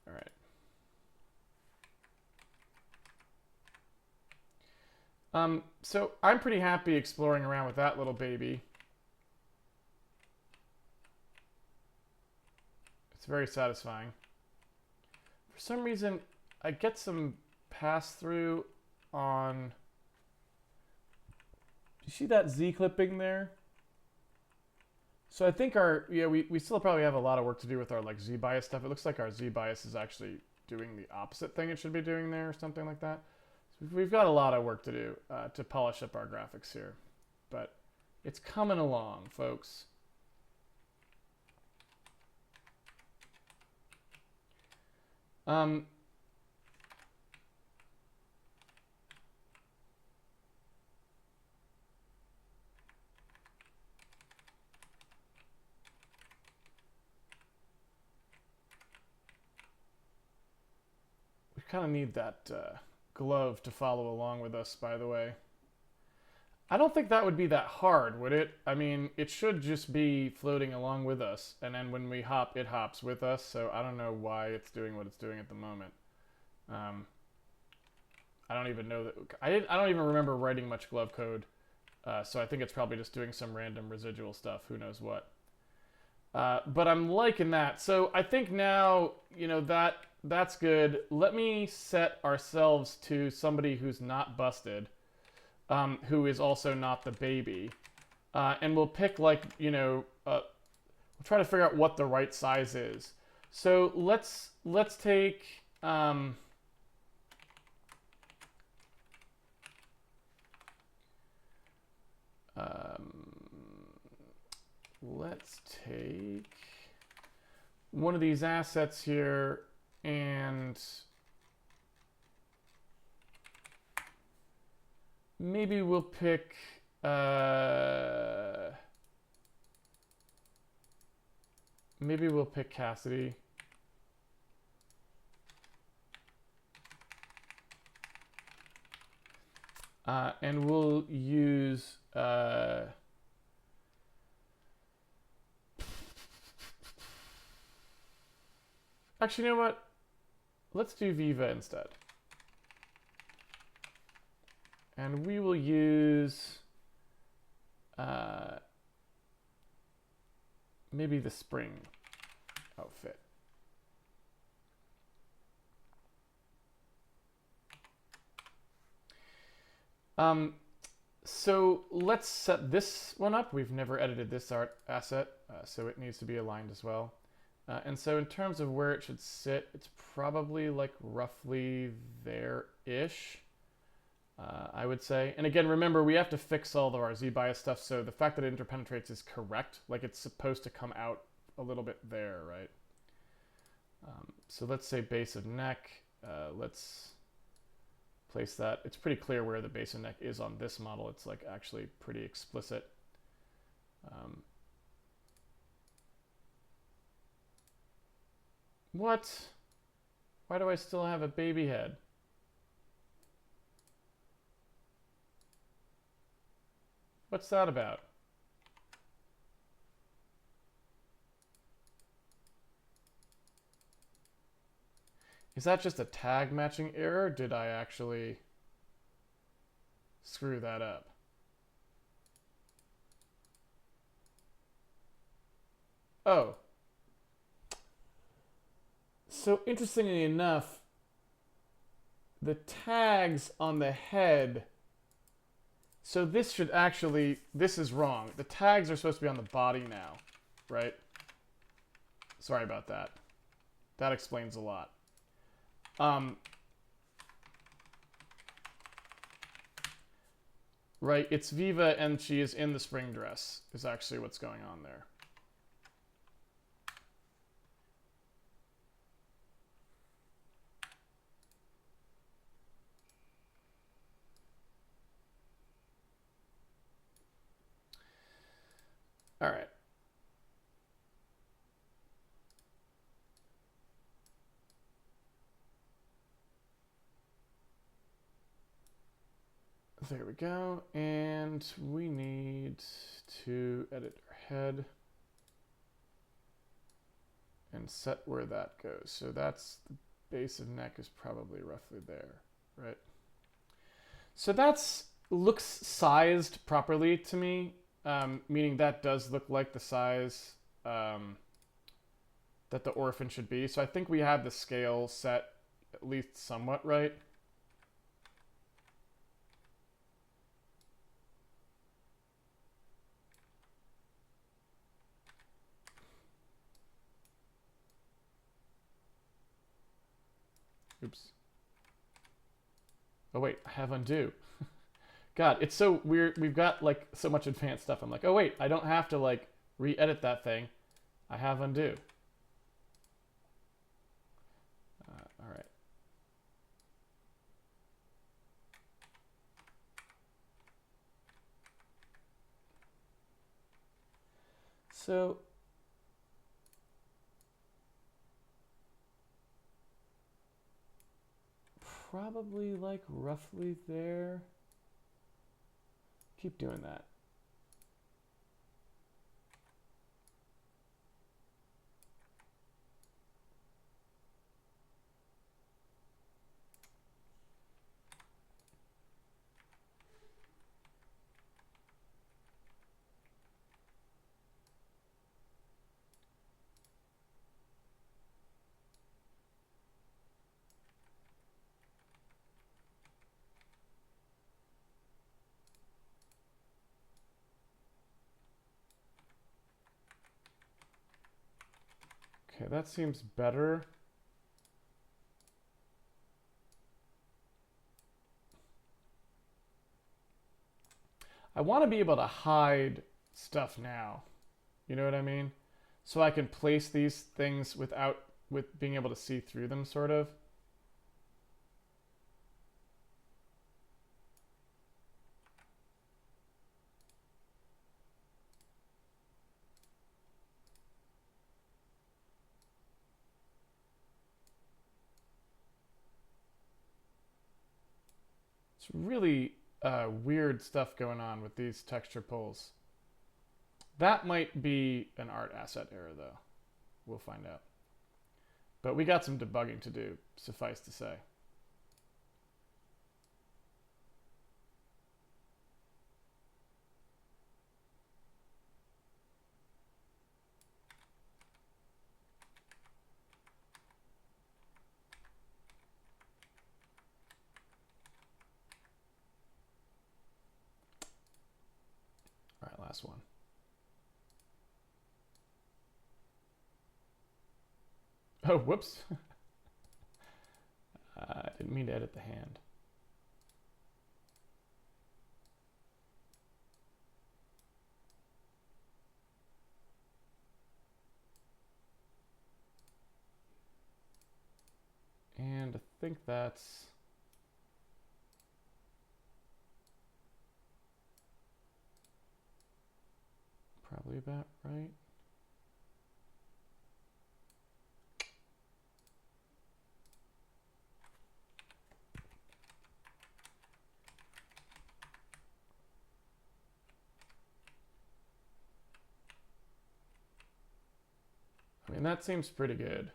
A: All right. So I'm pretty happy exploring around with that little baby. It's very satisfying. For some reason, I get some pass through on you see that Z clipping there? So I think we still probably have a lot of work to do with our like Z bias stuff. It looks like our Z bias is actually doing the opposite thing it should be doing there or something like that. So we've got a lot of work to do to polish up our graphics here, but it's coming along, folks. We kind of need that glove to follow along with us, by the way. I don't think that would be that hard, would it? I mean, it should just be floating along with us, and then when we hop, it hops with us, so I don't know why it's doing what it's doing at the moment. I don't even know that... I don't even remember writing much glove code, so I think it's probably just doing some random residual stuff, who knows what. But I'm liking that. So I think now, you know, that's good. Let me set ourselves to somebody who's not busted. Who is also not the baby. And we'll pick, like, you know, we'll try to figure out what the right size is. So let's take, let's take one of these assets here and maybe we'll pick Cassidy. And we'll use actually, you know what? Let's do Viva instead. And we will use maybe the spring outfit. So let's set this one up. We've never edited this art asset, so it needs to be aligned as well. And so in terms of where it should sit, it's probably like roughly there-ish. I would say. And again, remember, we have to fix all of our Z-bias stuff, so the fact that it interpenetrates is correct. Like, it's supposed to come out a little bit there, right? So let's say base of neck. Let's place that. It's pretty clear where the base of neck is on this model. It's, like, actually pretty explicit. What? Why do I still have a baby head? What's that about? Is that just a tag matching error? Did I actually screw that up? Oh. So interestingly enough, the tags on the head... So this should actually, this is wrong. The tags are supposed to be on the body now, right? Sorry about that. That explains a lot. Right, it's Viva and she is in the spring dress is actually what's going on there. All right. There we go. And we need to edit our head and set where that goes. So that's the base of neck is probably roughly there, right? So that's looks sized properly to me. Meaning that does look like the size that the orphan should be. So I think we have the scale set at least somewhat right. Oops. Oh wait, I have undo. God, it's so weird. We've got like so much advanced stuff. I'm like, oh wait, I don't have to like re-edit that thing. I have undo. All right. So probably like roughly there. Keep doing that. Okay, that seems better. I want to be able to hide stuff now. You know what I mean? So I can place these things with being able to see through them, sort of. It's really weird stuff going on with these texture pulls. That might be an art asset error, though. We'll find out. But we got some debugging to do, suffice to say. All right, last one. Oh, whoops. I didn't mean to edit the hand. And I think that's probably about right. I mean, that seems pretty good.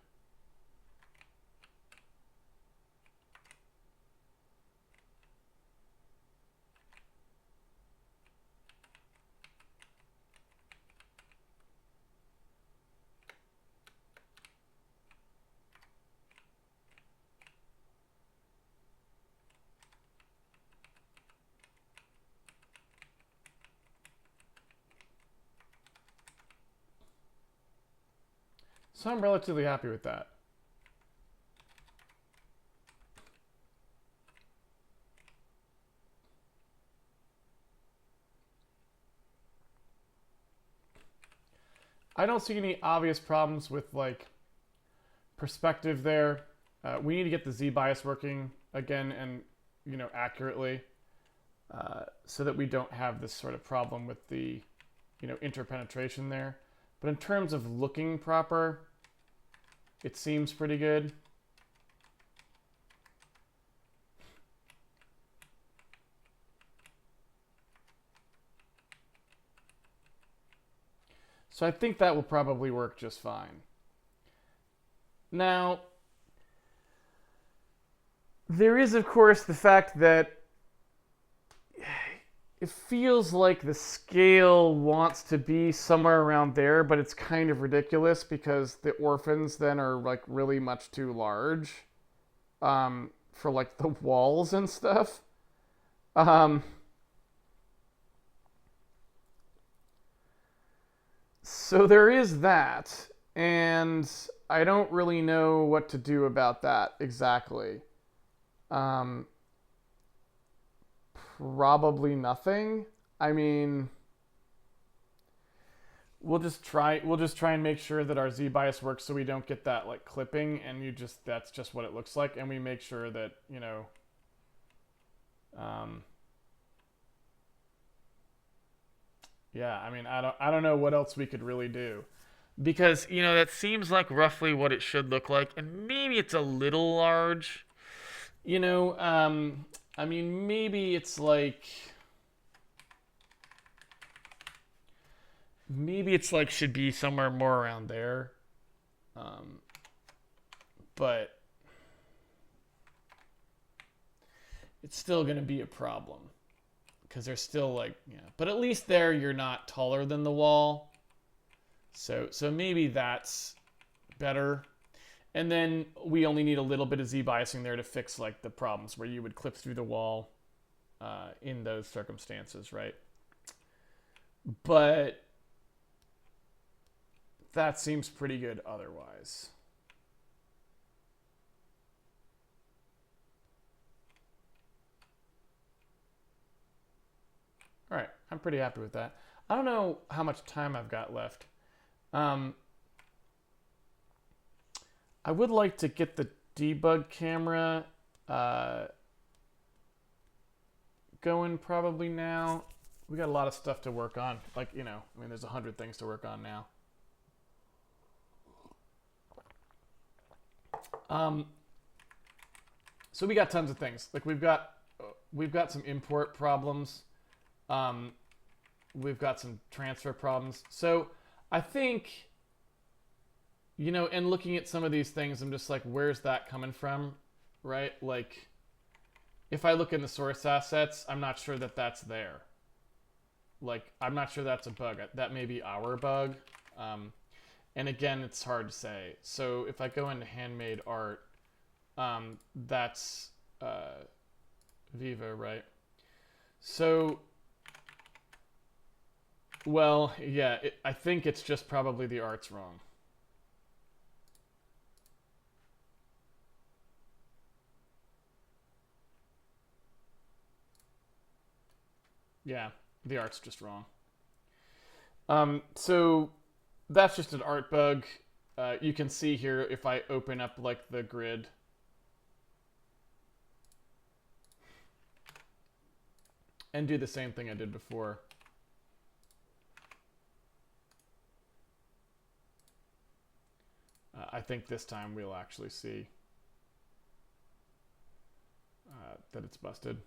A: So I'm relatively happy with that. I don't see any obvious problems with like perspective there. We need to get the Z bias working again and accurately so that we don't have this sort of problem with the interpenetration there. But in terms of looking proper, it seems pretty good. So I think that will probably work just fine. Now, there is, of course, the fact that it feels like the scale wants to be somewhere around there, but it's kind of ridiculous because the orphans then are like really much too large for like the walls and stuff. So there is that, and I don't really know what to do about that exactly. Um, Probably nothing. I mean, we'll just try and make sure that our Z bias works so we don't get that like clipping, and that's just what it looks like, and we make sure that, you know, yeah, I mean, I don't know what else we could really do, because, you know, that seems like roughly what it should look like, and maybe it's a little large. You know, I mean, maybe it's like should be somewhere more around there. Um, but it's still going to be a problem because there's still like, yeah, but at least there you're not taller than the wall. So maybe that's better. And then we only need a little bit of Z biasing there to fix like the problems where you would clip through the wall in those circumstances, right? But that seems pretty good otherwise. All right, I'm pretty happy with that. I don't know how much time I've got left. Um, I would like to get the debug camera going probably now. We got a lot of stuff to work on. Like, you know, I mean, there's 100 things to work on now. So we got tons of things. Like we've got some import problems. We've got some transfer problems. So I think, you know, and looking at some of these things, I'm just like, where's that coming from, right? Like, if I look in the source assets, I'm not sure that that's there. Like, I'm not sure that's a bug. That may be our bug. And again, it's hard to say. So if I go into Handmade art, that's Viva, right? So, well, yeah, I think it's just probably the art's wrong. Yeah, the art's just wrong. So that's just an art bug. You can see here if I open up like the grid. And do the same thing I did before. I think this time we'll actually see that it's busted.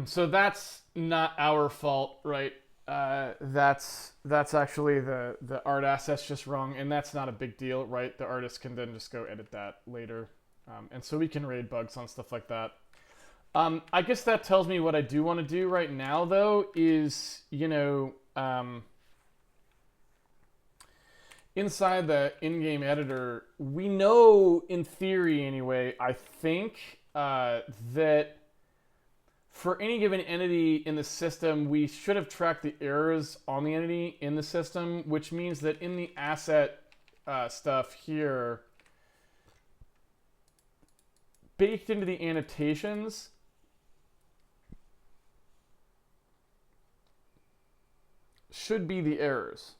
A: So that's not our fault, right? That's actually the art asset's just wrong, and that's not a big deal, right? The artist can then just go edit that later, and so we can raid bugs on stuff like that. I guess that tells me what I do want to do right now, though, is, you know, inside the in-game editor, we know, in theory anyway, I think, that for any given entity in the system, we should have tracked the errors on the entity in the system, which means that in the asset stuff here, baked into the annotations, should be the errors.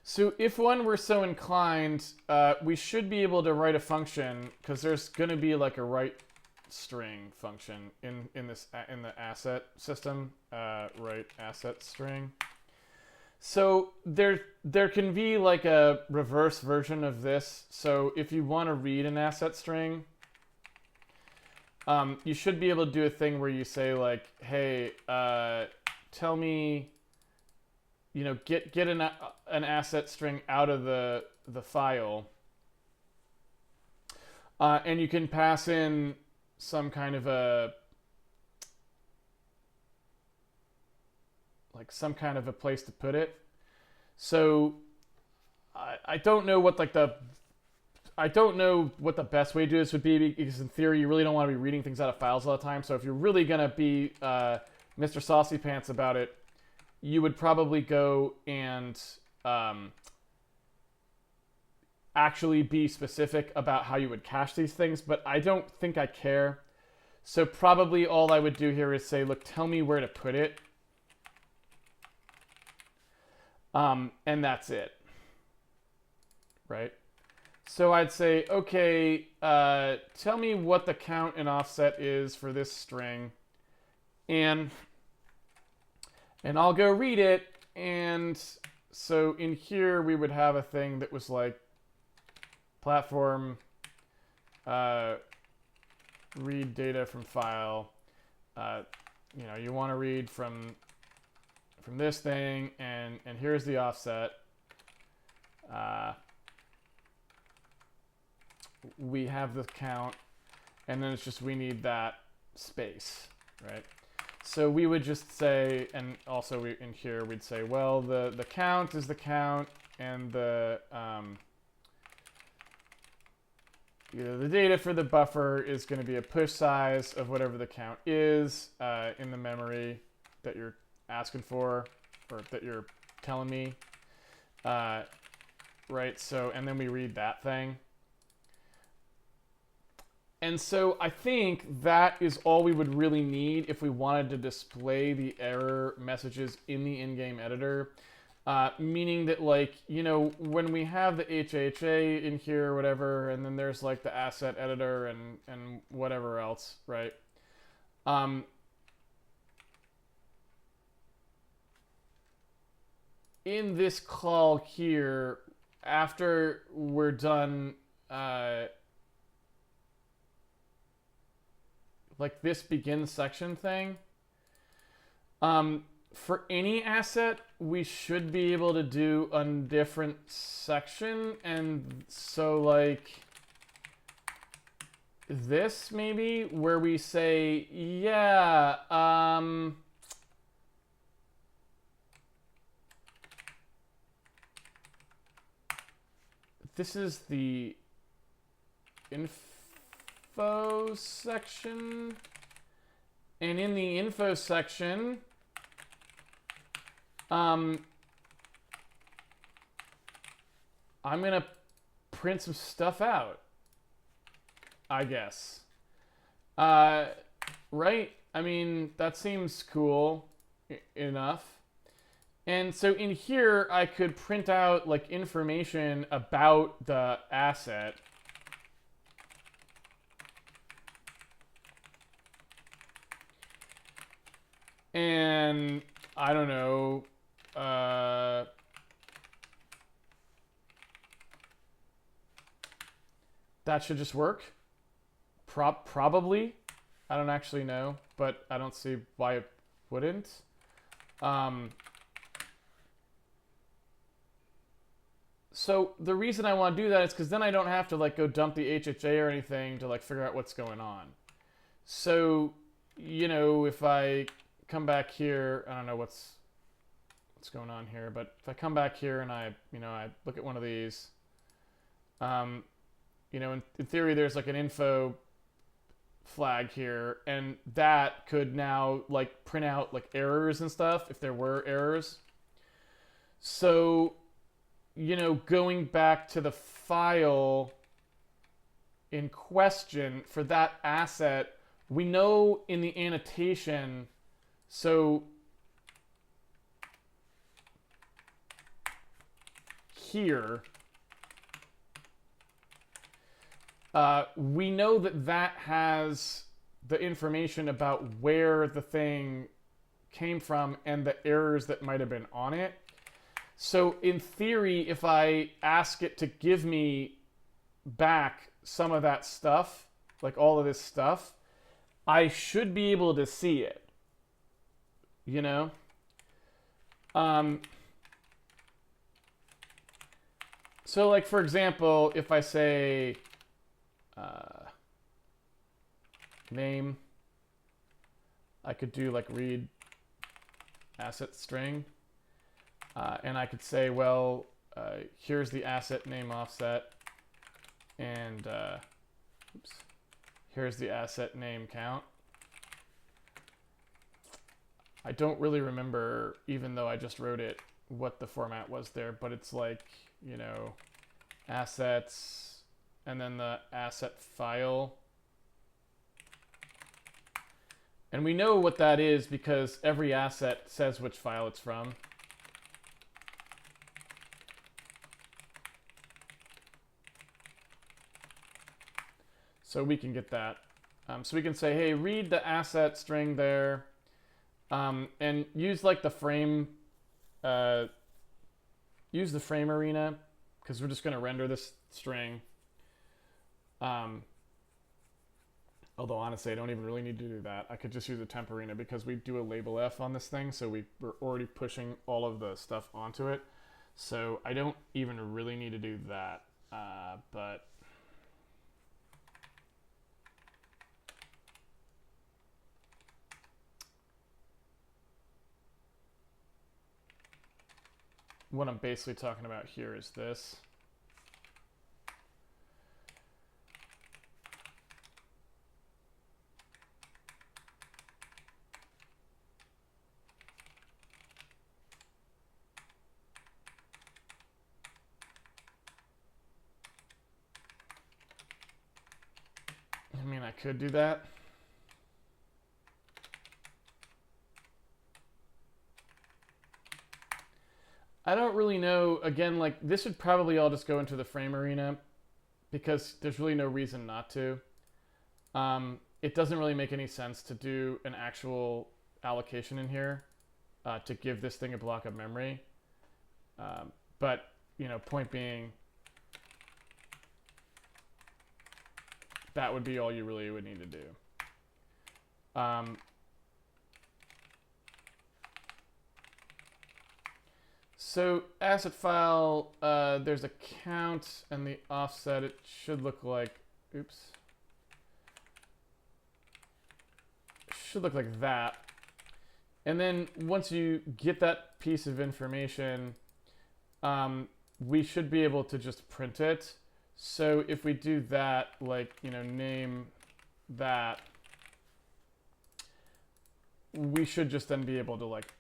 A: So if one were so inclined, we should be able to write a function, because there's going to be like a write string function in the asset system, write asset string. So there can be like a reverse version of this. So if you want to read an asset string, you should be able to do a thing where you say like, hey, tell me, you know, get an asset string out of the file, and you can pass in some kind of a place to put it. So I don't know what I don't know what the best way to do this would be, because in theory you really don't want to be reading things out of files all the time. So if you're really gonna be Mr. Saucy Pants about it, you would probably go and actually be specific about how you would cache these things, but I don't think I care. So probably all I would do here is say, look, tell me where to put it. And that's it, right? So I'd say, okay, tell me what the count and offset is for this string, and I'll go read it. And so in here we would have a thing that was like platform read data from file. You know, you want to read from this thing, and here's the offset. We have the count, and then it's just we need that space, right? So we would just say, and also in here we'd say, well, the count is the count, and the the data for the buffer is going to be a push size of whatever the count is in the memory that you're asking for, or that you're telling me, right? So, and then we read that thing. And so I think that is all we would really need if we wanted to display the error messages in the in-game editor. Meaning that, like, you know, when we have the HHA in here or whatever, and then there's like the asset editor and whatever else, right? In this call here, after we're done, like this begin section thing, for any asset, we should be able to do a different section. And so like this maybe, where we say, yeah, this is the info section, and in the info section, I'm gonna print some stuff out, I guess. Right? I mean, that seems cool enough. And so in here, I could print out like information about the asset. And I don't know, that should just work. Probably. I don't actually know, but I don't see why it wouldn't. So the reason I want to do that is because then I don't have to like go dump the HHA or anything to like figure out what's going on. So, you know, if I come back here, I don't know what's going on here, but if I come back here and I look at one of these, you know, in theory there's like an info flag here, and that could now like print out like errors and stuff if there were errors. So, you know, going back to the file in question for that asset, we know in the annotation, so here, we know that that has the information about where the thing came from and the errors that might have been on it. So in theory, if I ask it to give me back some of that stuff, like all of this stuff, I should be able to see it, you know? So like, for example, if I say name, I could do like read asset string, And I could say, well, here's the asset name offset, and here's the asset name count. I don't really remember, even though I just wrote it, what the format was there, but it's like, you know, assets, and then the asset file. And we know what that is because every asset says which file it's from. So we can get that. So we can say, hey, read the asset string there, and use like the frame, use the frame arena, because we're just going to render this string. Although honestly, I don't even really need to do that. I could just use a temp arena because we do a label F on this thing, so we're already pushing all of the stuff onto it. So I don't even really need to do that, but what I'm basically talking about here is this. I mean, I could do that. I don't really know. Again, like this would probably all just go into the frame arena because there's really no reason not to. It doesn't really make any sense to do an actual allocation in here to give this thing a block of memory. But, you know, point being, that would be all you really would need to do. So asset file, there's a count and the offset. It should look like, oops. Should look like that. And then once you get that piece of information, we should be able to just print it. So if we do that, like, you know, name that, we should just then be able to like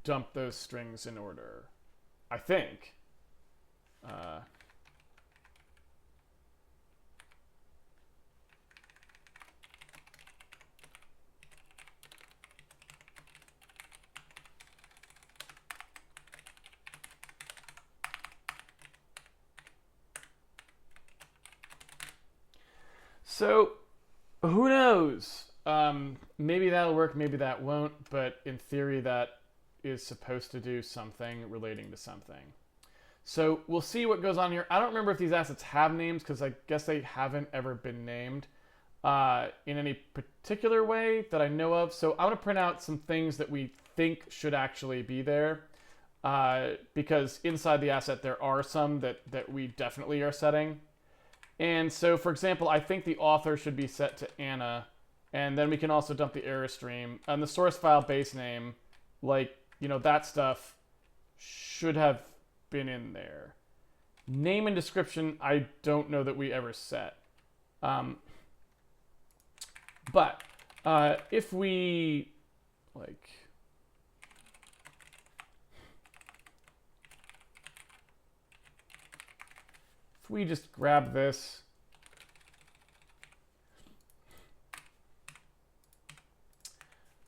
A: dump those strings in order, I think. So who knows? Maybe that'll work, maybe that won't, but in theory that is supposed to do something relating to something. So we'll see what goes on here. I don't remember if these assets have names because I guess they haven't ever been named in any particular way that I know of. So I'm going to print out some things that we think should actually be there because inside the asset there are some that we definitely are setting. And so, for example, I think the author should be set to Anna, and then we can also dump the error stream. And the source file base name, like, you know, that stuff should have been in there. Name and description, I don't know that we ever set. But if we, like, if we just grab this,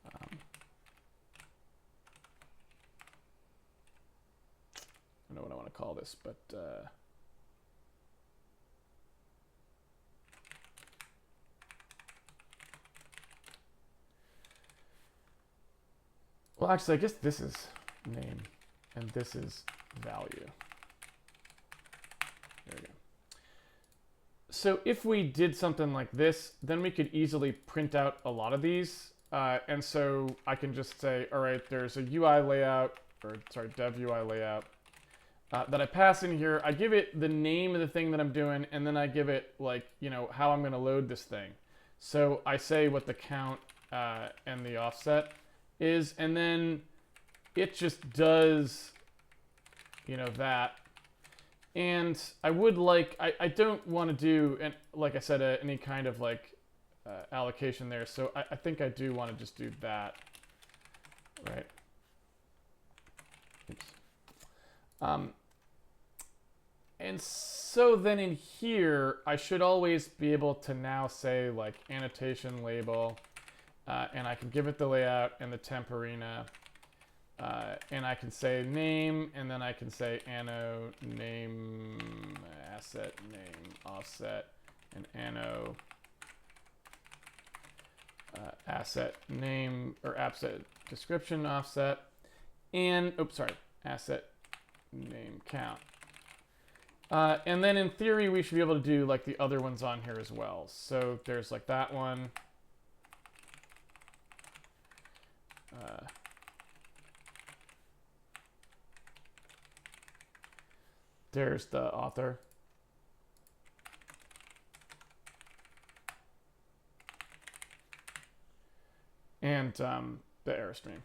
A: I don't know what I want to call this, but well, actually, I guess this is name and this is value. There we go. So if we did something like this, then we could easily print out a lot of these. And so I can just say, all right, there's a UI layout, or sorry, dev UI layout that I pass in here. I give it the name of the thing that I'm doing, and then I give it, like, you know, how I'm going to load this thing. So I say what the count and the offset is, and then it just does you know, that. And I would like, I don't want to do, and like I said, any kind of like allocation there. So I think I do want to just do that, right? Oops. And so then in here, I should always be able to now say like annotation label, and I can give it the layout and the temp arena, and I can say name, and then I can say anno name asset name offset, and anno asset name or asset description offset, and oops, sorry, asset name count. And then in theory, we should be able to do like the other ones on here as well. So there's like that one. There's the author. And the error stream.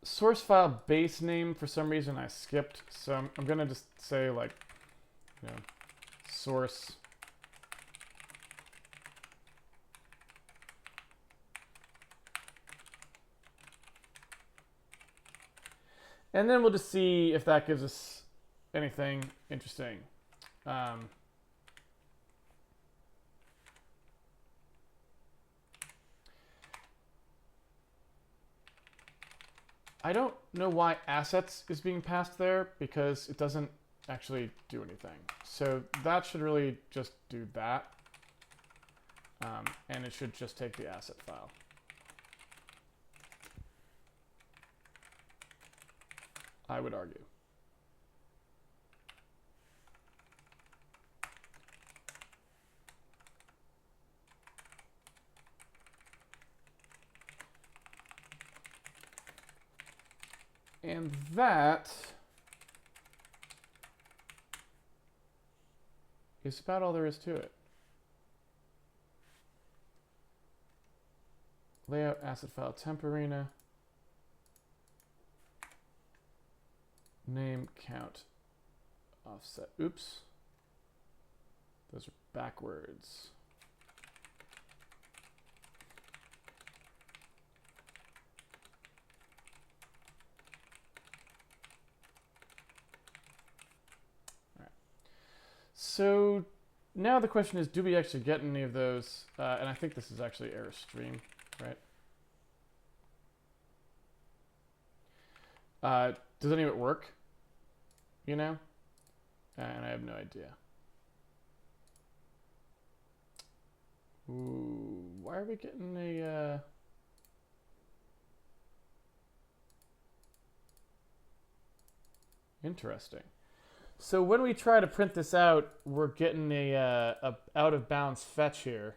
A: Source file base name, for some reason I skipped, so I'm gonna just say like, you know, source and then we'll just see if that gives us anything interesting. I don't know why assets is being passed there because it doesn't actually do anything. So that should really just do that. And it should just take the asset file. I would argue. And that is about all there is to it. Layout, asset file, temp arena, name, count, offset. Oops. Those are backwards. So now the question is, do we actually get any of those? And I think this is actually error stream, right? Does any of it work? You know? And I have no idea. Ooh, why are we getting a... Interesting. So when we try to print this out, we're getting a out of bounds fetch here.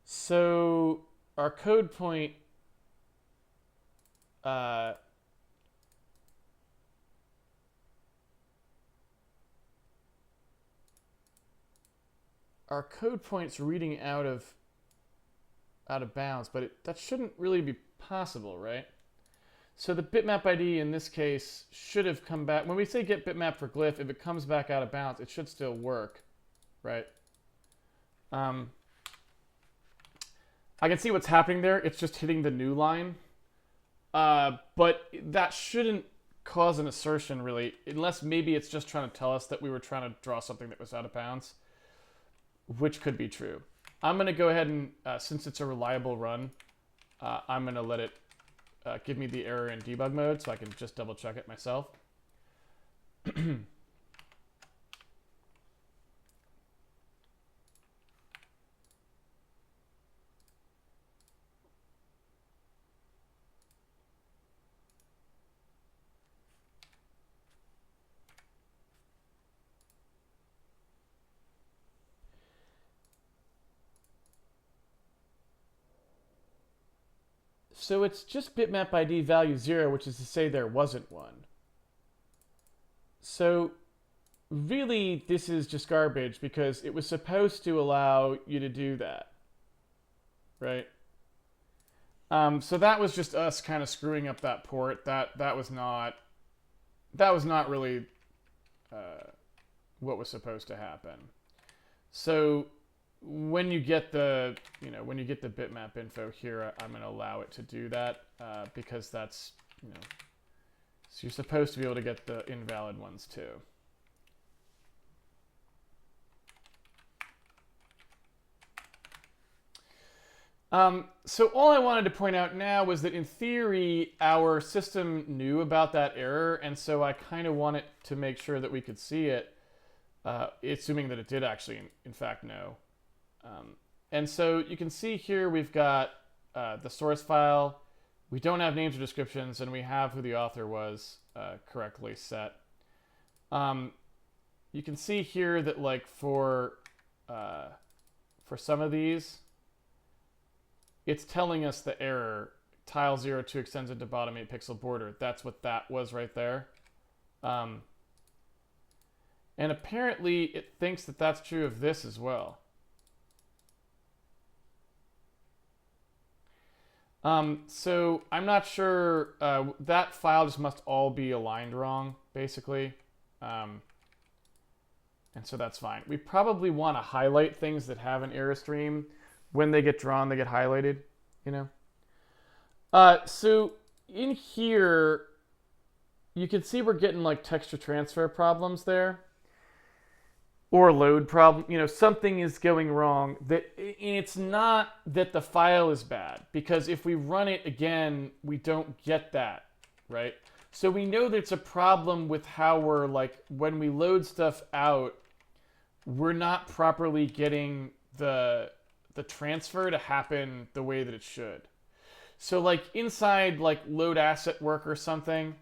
A: So our code point our code point's reading out of bounds, but that shouldn't really be possible, right? So the bitmap ID in this case should have come back. When we say get bitmap for glyph, if it comes back out of bounds, it should still work, right? I can see what's happening there. It's just hitting the new line. But that shouldn't cause an assertion, really, unless maybe it's just trying to tell us that we were trying to draw something that was out of bounds, which could be true. I'm going to go ahead and, since it's a reliable run, I'm going to let it give me the error in debug mode so I can just double check it myself. So it's just bitmap ID value 0, which is to say there wasn't one. So really, this is just garbage because it was supposed to allow you to do that, right? So that was just us kind of screwing up that port. That was not really what was supposed to happen. So when you get the bitmap info here, I'm going to allow it to do that because that's so you're supposed to be able to get the invalid ones too. So all I wanted to point out now was that in theory, our system knew about that error, and so I kind of wanted to make sure that we could see it, assuming that it did actually, in fact, know. And so you can see here we've got the source file. We don't have names or descriptions, and we have who the author was correctly set. You can see here that like for some of these, it's telling us the error. Tile 02 extends into bottom 8 pixel border. That's what that was right there. And apparently it thinks that that's true of this as well. So I'm not sure. That file just must all be aligned wrong, basically. And so that's fine. We probably want to highlight things that have an error stream. When they get drawn, they get highlighted, So in here, you can see we're getting like texture transfer problems there. Or load problem, something is going wrong. It's not that the file is bad, because if we run it again, we don't get that, right? So we know that it's a problem with how we're like, when we load stuff out, we're not properly getting the transfer to happen the way that it should. So like inside like load asset work or something,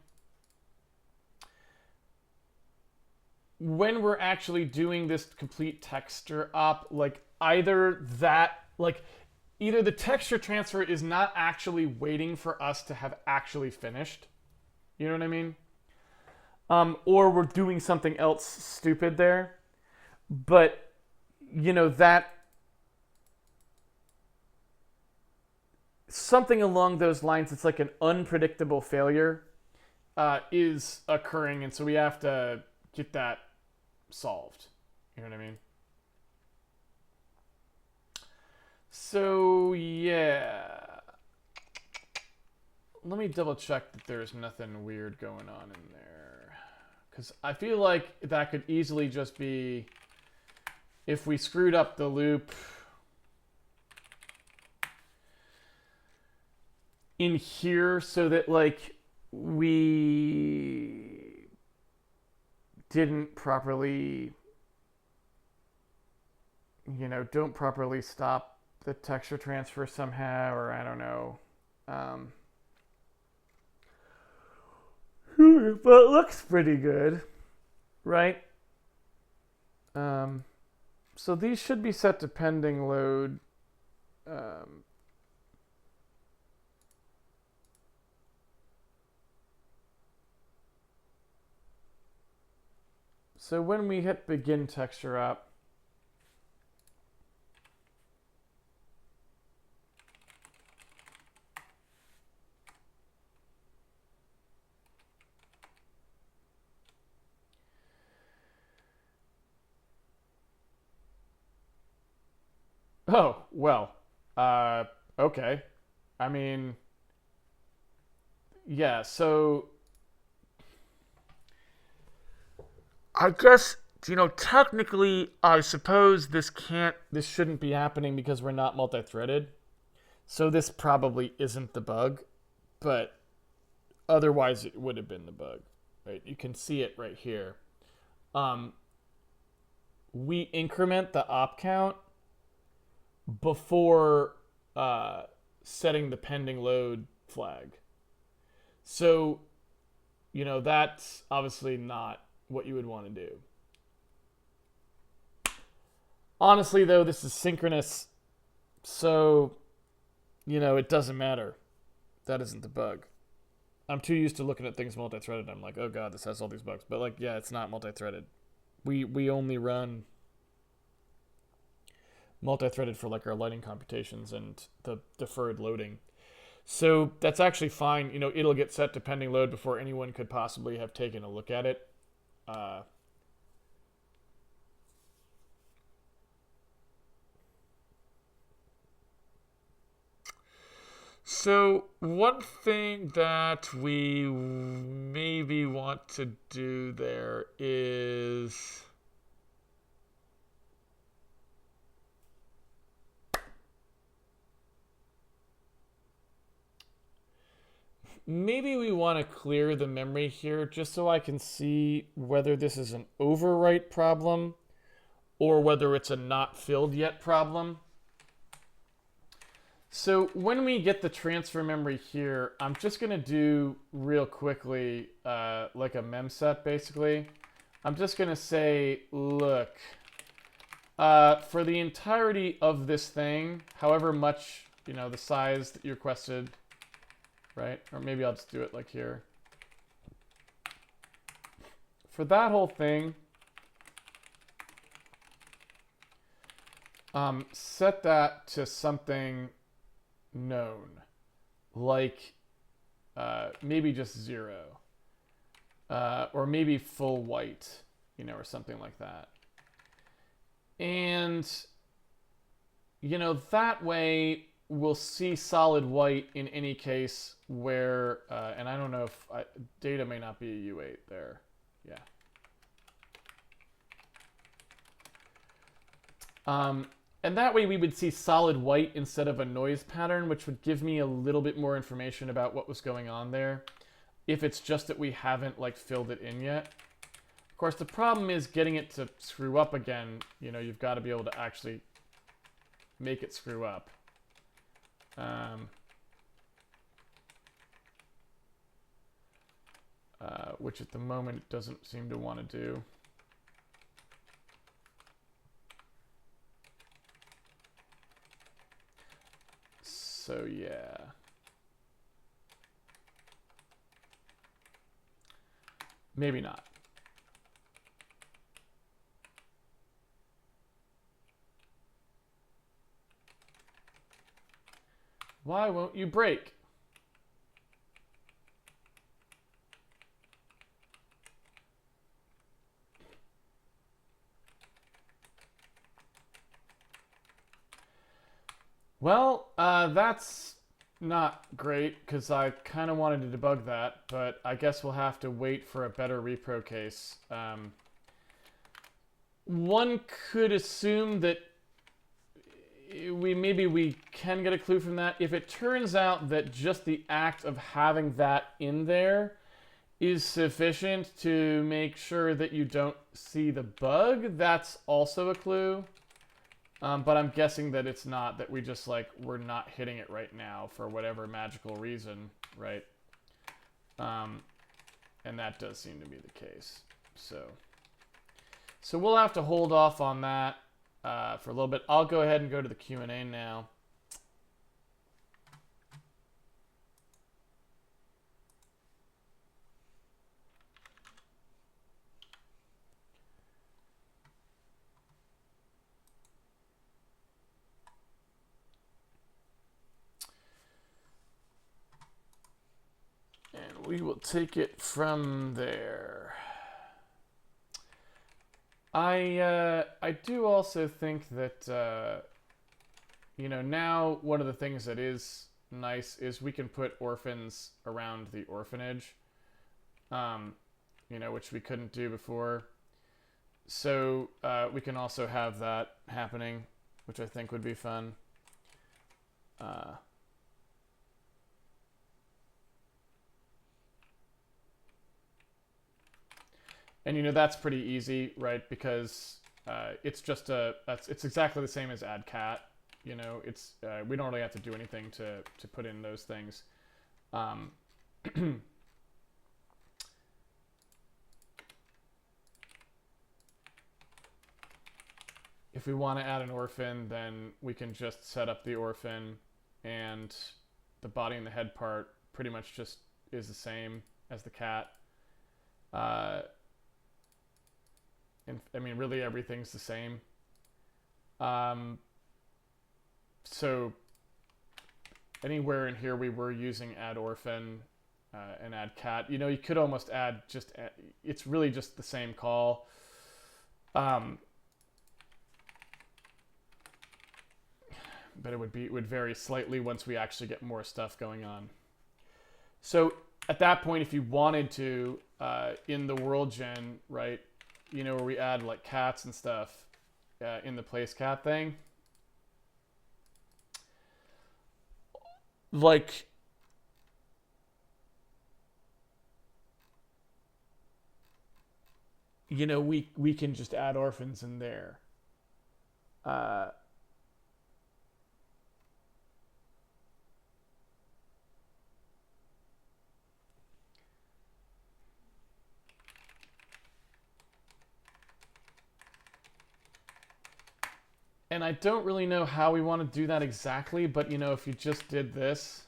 A: when we're actually doing this complete texture op, like either the texture transfer is not actually waiting for us to have actually finished. You know what I mean? Or we're doing something else stupid there. But, that something along those lines, it's like an unpredictable failure is occurring, and so we have to get that solved. You know what I mean? So yeah, let me double check that there's nothing weird going on in there, because I feel like that could easily just be if we screwed up the loop in here so that like we didn't properly, don't properly stop the texture transfer somehow, or I don't know. But it looks pretty good, right? So these should be set to pending load. So when we hit begin texture up, oh, well, okay. I mean, yeah, so I guess, technically, I suppose this shouldn't be happening because we're not multi-threaded. So this probably isn't the bug, but otherwise it would have been the bug, right? You can see it right here. We increment the op count before setting the pending load flag. So, that's obviously not what you would want to do. Honestly, though, this is synchronous, so, it doesn't matter. That isn't the bug. I'm too used to looking at things multi-threaded. I'm like, oh god, this has all these bugs. But like, yeah, it's not multi-threaded. We only run multi-threaded for like our lighting computations and the deferred loading. So that's actually fine. You know, it'll get set to pending load before anyone could possibly have taken a look at it. Uh, So one thing that we maybe want to do there is maybe we want to clear the memory here just so I can see whether this is an overwrite problem or whether it's a not filled yet problem. So when we get the transfer memory here, I'm just going to do real quickly like a memset basically. I'm just going to say, look, for the entirety of this thing, however much, you know, the size that you requested, right? Or maybe I'll just do it like here. For that whole thing, set that to something known, like maybe just 0, or maybe full white, you know, or something like that. And, you know, that way we'll see solid white in any case where, and I don't know if data may not be a U8 there. Yeah. And that way we would see solid white instead of a noise pattern, which would give me a little bit more information about what was going on there, if it's just that we haven't like filled it in yet. Of course, the problem is getting it to screw up again. You know, you've got to be able to actually make it screw up. Which at the moment it doesn't seem to want to do. So yeah. Maybe not. Why won't you break? Well, that's not great because I kind of wanted to debug that, but I guess we'll have to wait for a better repro case. One could assume that maybe we can get a clue from that. If it turns out that just the act of having that in there is sufficient to make sure that you don't see the bug, that's also a clue. But I'm guessing that it's not, that we just like, we're not hitting it right now for whatever magical reason, right? And that does seem to be the case. So we'll have to hold off on that for a little bit. I'll go ahead and go to the Q&A now. And we will take it from there. I do also think that, you know, now one of the things that is nice is we can put orphans around the orphanage, you know, which we couldn't do before. So we can also have that happening, which I think would be fun. And you know, that's pretty easy, right? Because it's just it's exactly the same as add cat. You know, it's we don't really have to do anything to put in those things. If we want to add an orphan, then we can just set up the orphan, and the body and the head part pretty much just is the same as the cat. And I mean, really everything's the same. So anywhere in here we were using add orphan and add cat. You know, you could almost add just, it's really just the same call. But it would vary slightly once we actually get more stuff going on. So at that point, if you wanted to, in the world gen, right, you know, where we add like cats and stuff in the place cat thing, like, you know, we can just add orphans in there. And I don't really know how we want to do that exactly, but you know, if you just did this,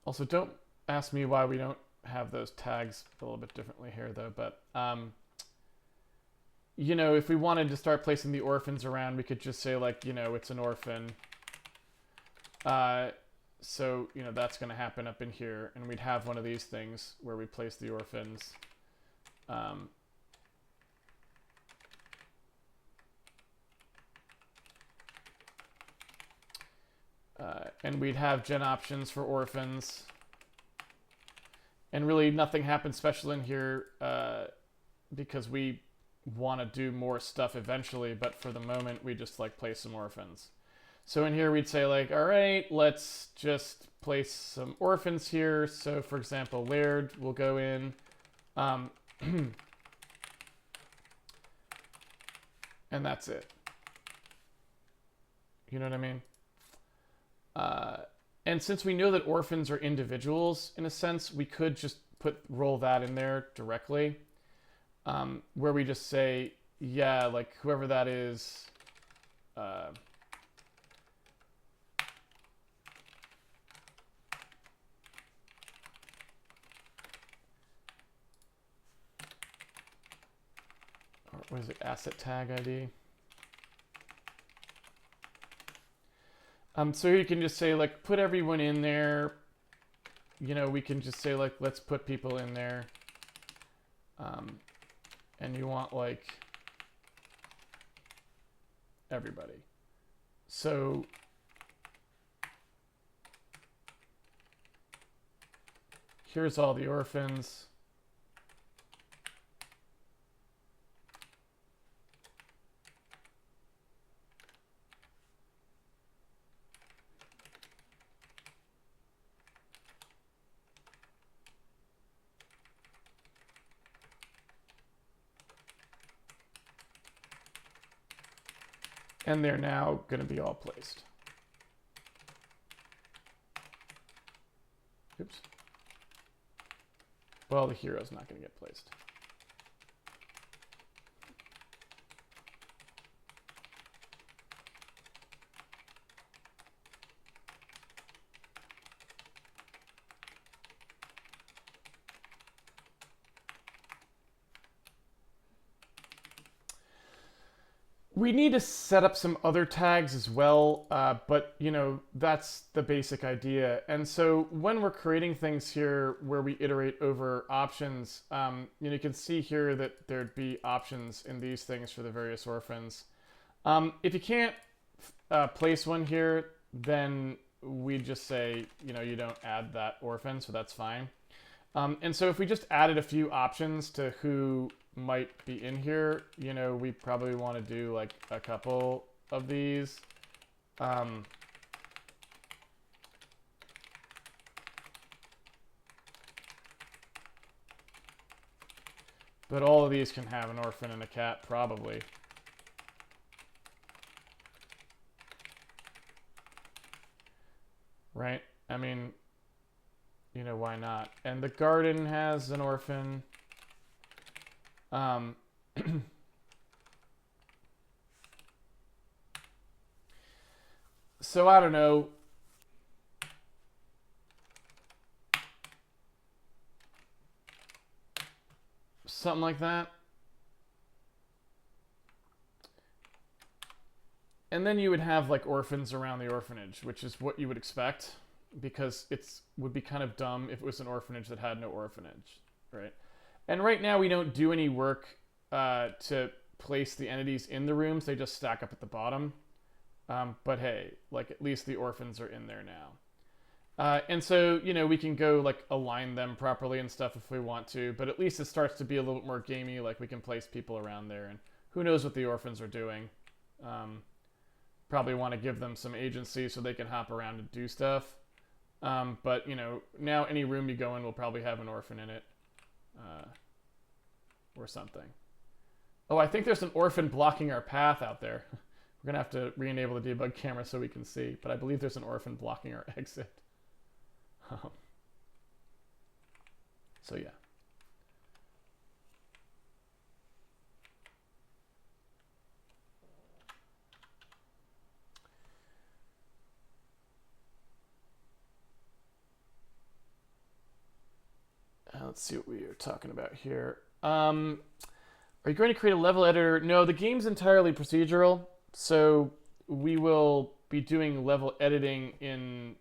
A: also don't ask me why we don't have those tags a little bit differently here though, but you know, if we wanted to start placing the orphans around, we could just say like, you know, it's an orphan. So, you know, that's going to happen up in here, and we'd have one of these things where we place the orphans. And we'd have gen options for orphans. And really nothing happens special in here because we want to do more stuff eventually, but for the moment we just like place some orphans. So in here we'd say like, all right, let's just place some orphans here. So for example, Laird will go in. And that's it. You know what I mean? And since we know that orphans are individuals, in a sense, we could just roll that in there directly. Where we just say, yeah, like whoever that is, what is it, asset tag ID? So you can just say like, put everyone in there. You know, we can just say like, let's put people in there. And you want like everybody. So here's all the orphans. And they're now going to be all placed. Oops. Well, the hero's not going to get placed. We need to set up some other tags as well, but you know, that's the basic idea. And so when we're creating things here where we iterate over options, you know, you can see here that there'd be options in these things for the various orphans. If you can't place one here, then we just say, you know, you don't add that orphan, so that's fine. And so if we just added a few options to who might be in here, you know, we probably want to do like a couple of these. But all of these can have an orphan and a cat, probably. Right? I mean, you know, why not? And the garden has an orphan. So I don't know. Something like that. And then you would have like orphans around the orphanage, which is what you would expect, because it's would be kind of dumb if it was an orphanage that had no orphanage, right? And right now we don't do any work to place the entities in the rooms; they just stack up at the bottom. But hey, like at least the orphans are in there now, and so you know we can go like align them properly and stuff if we want to. But at least it starts to be a little bit more gamey. Like we can place people around there, and who knows what the orphans are doing. Probably want to give them some agency so they can hop around and do stuff. But, you know, now any room you go in will probably have an orphan in it. Or something. Oh, I think there's an orphan blocking our path out there. We're going to have to re-enable the debug camera so we can see. But I believe there's an orphan blocking our exit. So, yeah. Let's see what we are talking about here. Are you going to create a level editor? No, the game's entirely procedural, so we will be doing level editing in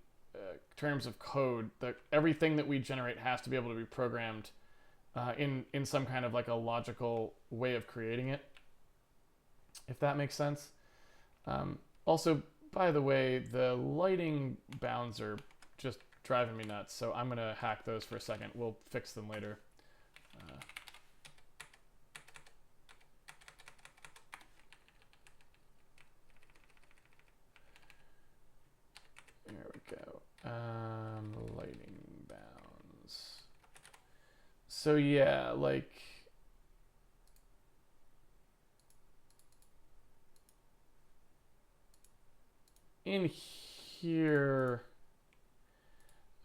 A: terms of code. Everything that we generate has to be able to be programmed in some kind of like a logical way of creating it, if that makes sense. Also, by the way, the lighting bounds are just driving me nuts, so I'm going to hack those for a second. We'll fix them later. There we go. Lighting bounds. So yeah, like... in here...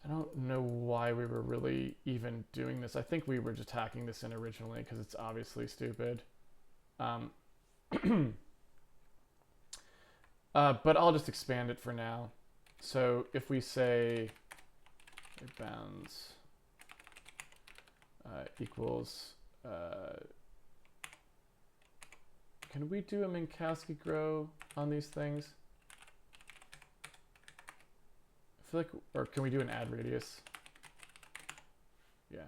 A: I don't know why we were really even doing this. I think we were just hacking this in originally because it's obviously stupid. But I'll just expand it for now. So if we say bounds equals, can we do a Minkowski grow on these things? I feel like, or can we do an add radius? Yeah.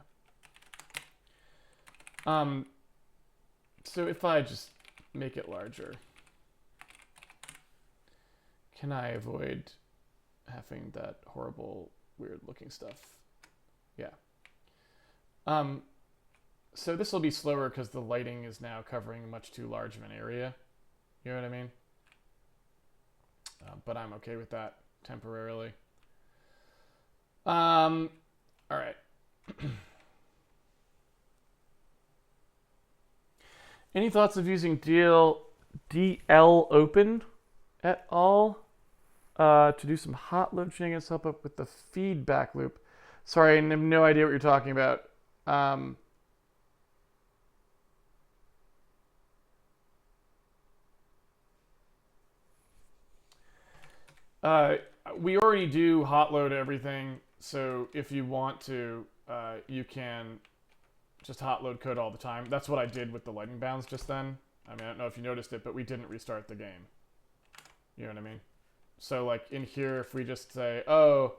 A: So if I just make it larger, can I avoid having that horrible, weird looking stuff? Yeah. So this will be slower because the lighting is now covering much too large of an area. You know what I mean? But I'm okay with that temporarily. All right. Any thoughts of using DL open at all to do some hot load shenanigans to help up with the feedback loop? Sorry, I have no idea what you're talking about. We already do hot load everything. So if you want to, you can just hot load code all the time. That's what I did with the lighting bounds just then. I mean, I don't know if you noticed it, but we didn't restart the game. You know what I mean? So like in here, if we just say, oh,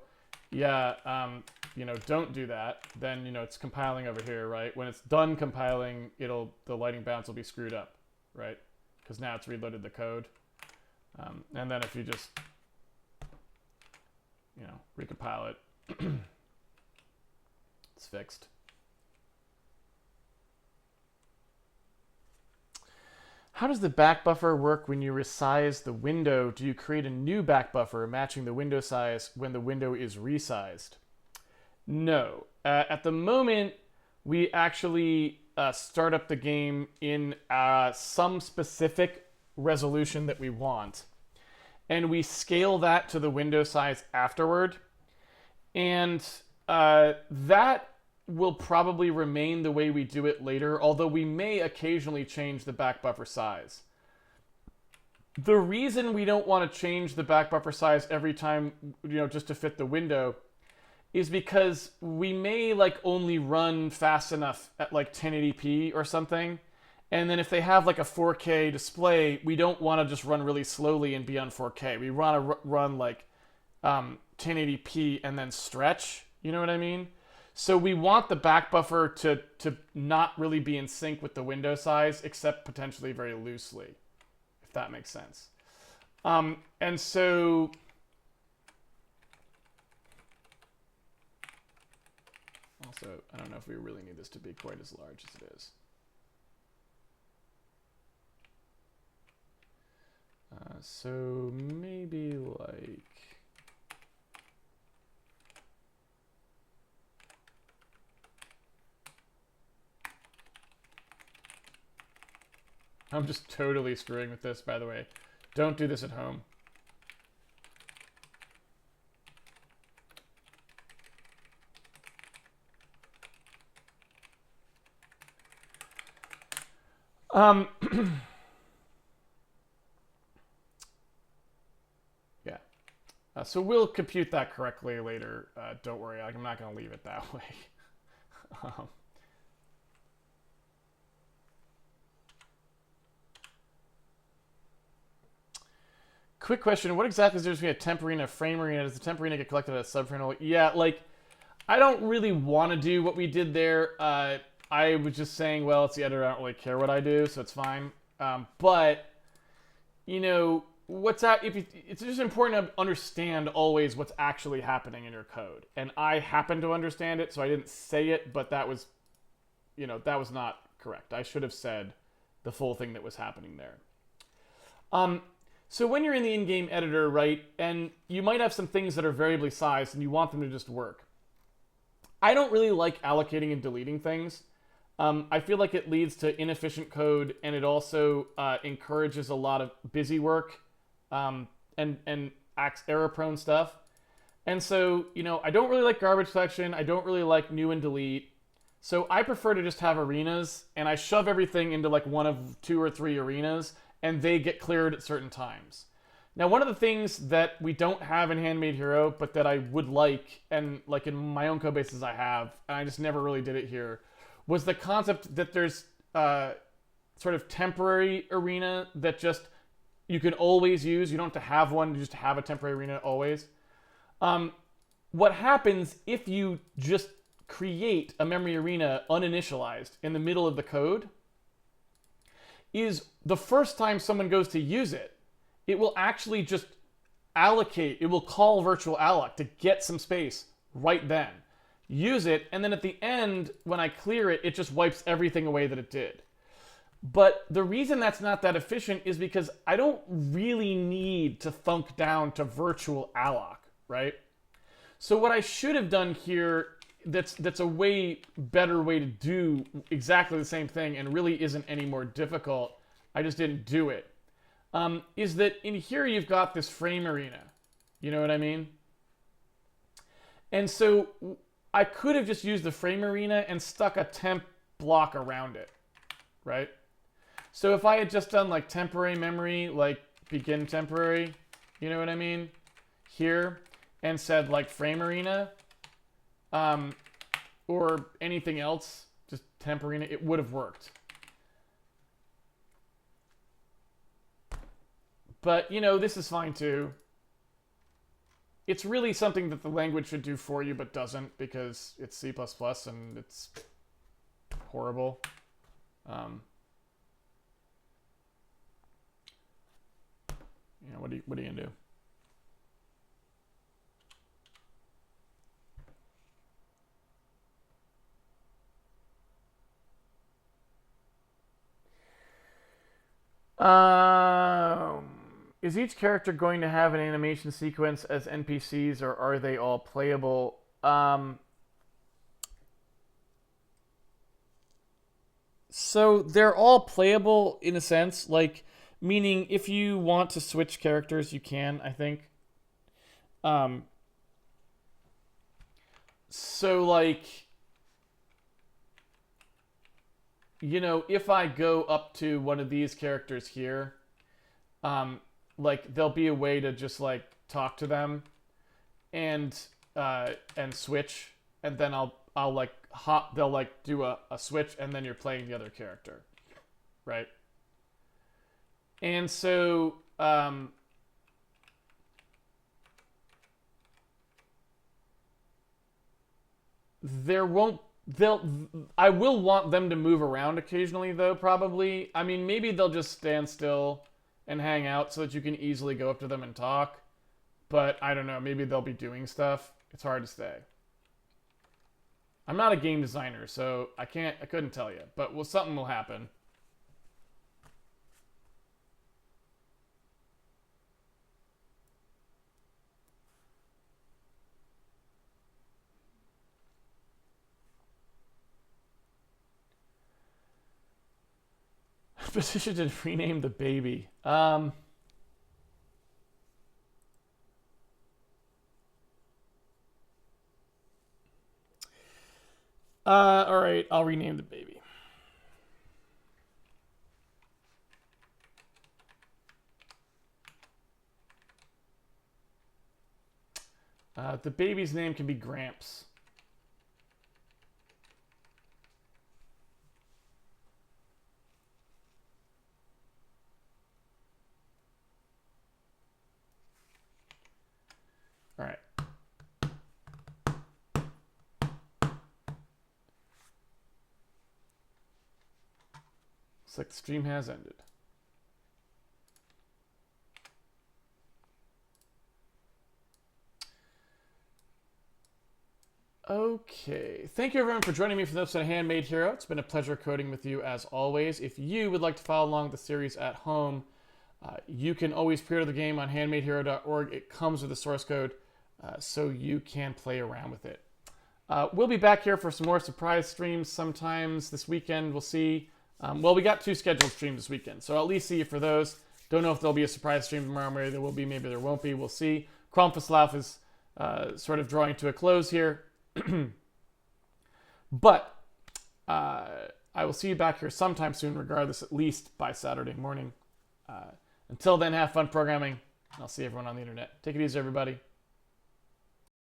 A: yeah, you know, don't do that, then, you know, it's compiling over here, right? When it's done compiling, the lighting bounds will be screwed up, right? Because now it's reloaded the code. And then if you just, you know, recompile it, it's fixed. How does the back buffer work when you resize the window? Do you create a new back buffer matching the window size when the window is resized? No. At the moment, we actually start up the game in some specific resolution that we want. And we scale that to the window size afterward. And that will probably remain the way we do it later, although we may occasionally change the back buffer size. The reason we don't want to change the back buffer size every time, just to fit the window, is because we may like only run fast enough at like 1080p or something. And then if they have like a 4K display, we don't want to just run really slowly and be on 4K. We want to run like 1080p and then stretch. You know what I mean? So we want the back buffer to not really be in sync with the window size, except potentially very loosely, if that makes sense. And so also, I don't know if we really need this to be quite as large as it is. So maybe like... I'm just totally screwing with this, by the way. Don't do this at home. Yeah. So we'll compute that correctly later. Don't worry, I'm not going to leave it that way. Quick question, what exactly is there between a temp arena and a frame arena? Does the temp arena get collected at a subframe? Yeah, like, I don't really want to do what we did there. I was just saying, well, it's the editor, I don't really care what I do, so it's fine. But, it's just important to understand always what's actually happening in your code. And I happen to understand it, so I didn't say it, but that was not correct. I should have said the full thing that was happening there. So when you're in the in-game editor, right, and you might have some things that are variably sized and you want them to just work. I don't really like allocating and deleting things. I feel like it leads to inefficient code, and it also encourages a lot of busy work and error-prone stuff. And so, I don't really like garbage collection. I don't really like new and delete. So I prefer to just have arenas, and I shove everything into like one of 2 or 3 arenas, and they get cleared at certain times. Now, one of the things that we don't have in Handmade Hero, but that I would like, and like in my own code bases I have, and I just never really did it here, was the concept that there's sort of temporary arena that just you can always use. You don't have to have one, you just have a temporary arena always. What happens if you just create a memory arena uninitialized in the middle of the code is the first time someone goes to use it, it will actually just allocate, it will call virtual alloc to get some space right then. Use it, and then at the end, when I clear it, it just wipes everything away that it did. But the reason that's not that efficient is because I don't really need to thunk down to virtual alloc, right? So what I should have done here that's a way better way to do exactly the same thing and really isn't any more difficult, I just didn't do it, is that in here you've got this frame arena. You know what I mean? And so I could have just used the frame arena and stuck a temp block around it, right? So if I had just done like temporary memory, like begin temporary, you know what I mean? Here, and said like frame arena, or anything else, just temp arena, it would have worked. But, this is fine too. It's really something that the language should do for you, but doesn't, because it's C++ and it's horrible. What are you gonna do? Is each character going to have an animation sequence as NPCs, or are they all playable? So they're all playable in a sense, like, meaning if you want to switch characters, you can, I think. So, like, if I go up to one of these characters here, like there'll be a way to just like talk to them and switch, and then I'll like hop. They'll like do a switch, and then you're playing the other character, right? And so there won't they'll I will want them to move around occasionally though, probably. I mean, maybe they'll just stand still and hang out so that you can easily go up to them and talk. But I don't know, maybe they'll be doing stuff. It's hard to say. I'm not a game designer, so I couldn't tell you, but something will happen. Petition to rename the baby. All right, I'll rename the baby. The baby's name can be Gramps. All right. Looks like the stream has ended. Okay. Thank you everyone for joining me for this episode of Handmade Hero. It's been a pleasure coding with you as always. If you would like to follow along with the series at home, you can always pre-order the game on handmadehero.org. It comes with the source code, so you can play around with it. We'll be back here for some more surprise streams sometimes this weekend. We'll see. Well, we got 2 scheduled streams this weekend, so I'll at least see you for those. Don't know if there'll be a surprise stream tomorrow. Maybe there will be, maybe there won't be. We'll see. Krampuslauf is sort of drawing to a close here. But I will see you back here sometime soon, regardless, at least by Saturday morning. Until then, have fun programming. I'll see everyone on the internet. Take it easy, everybody.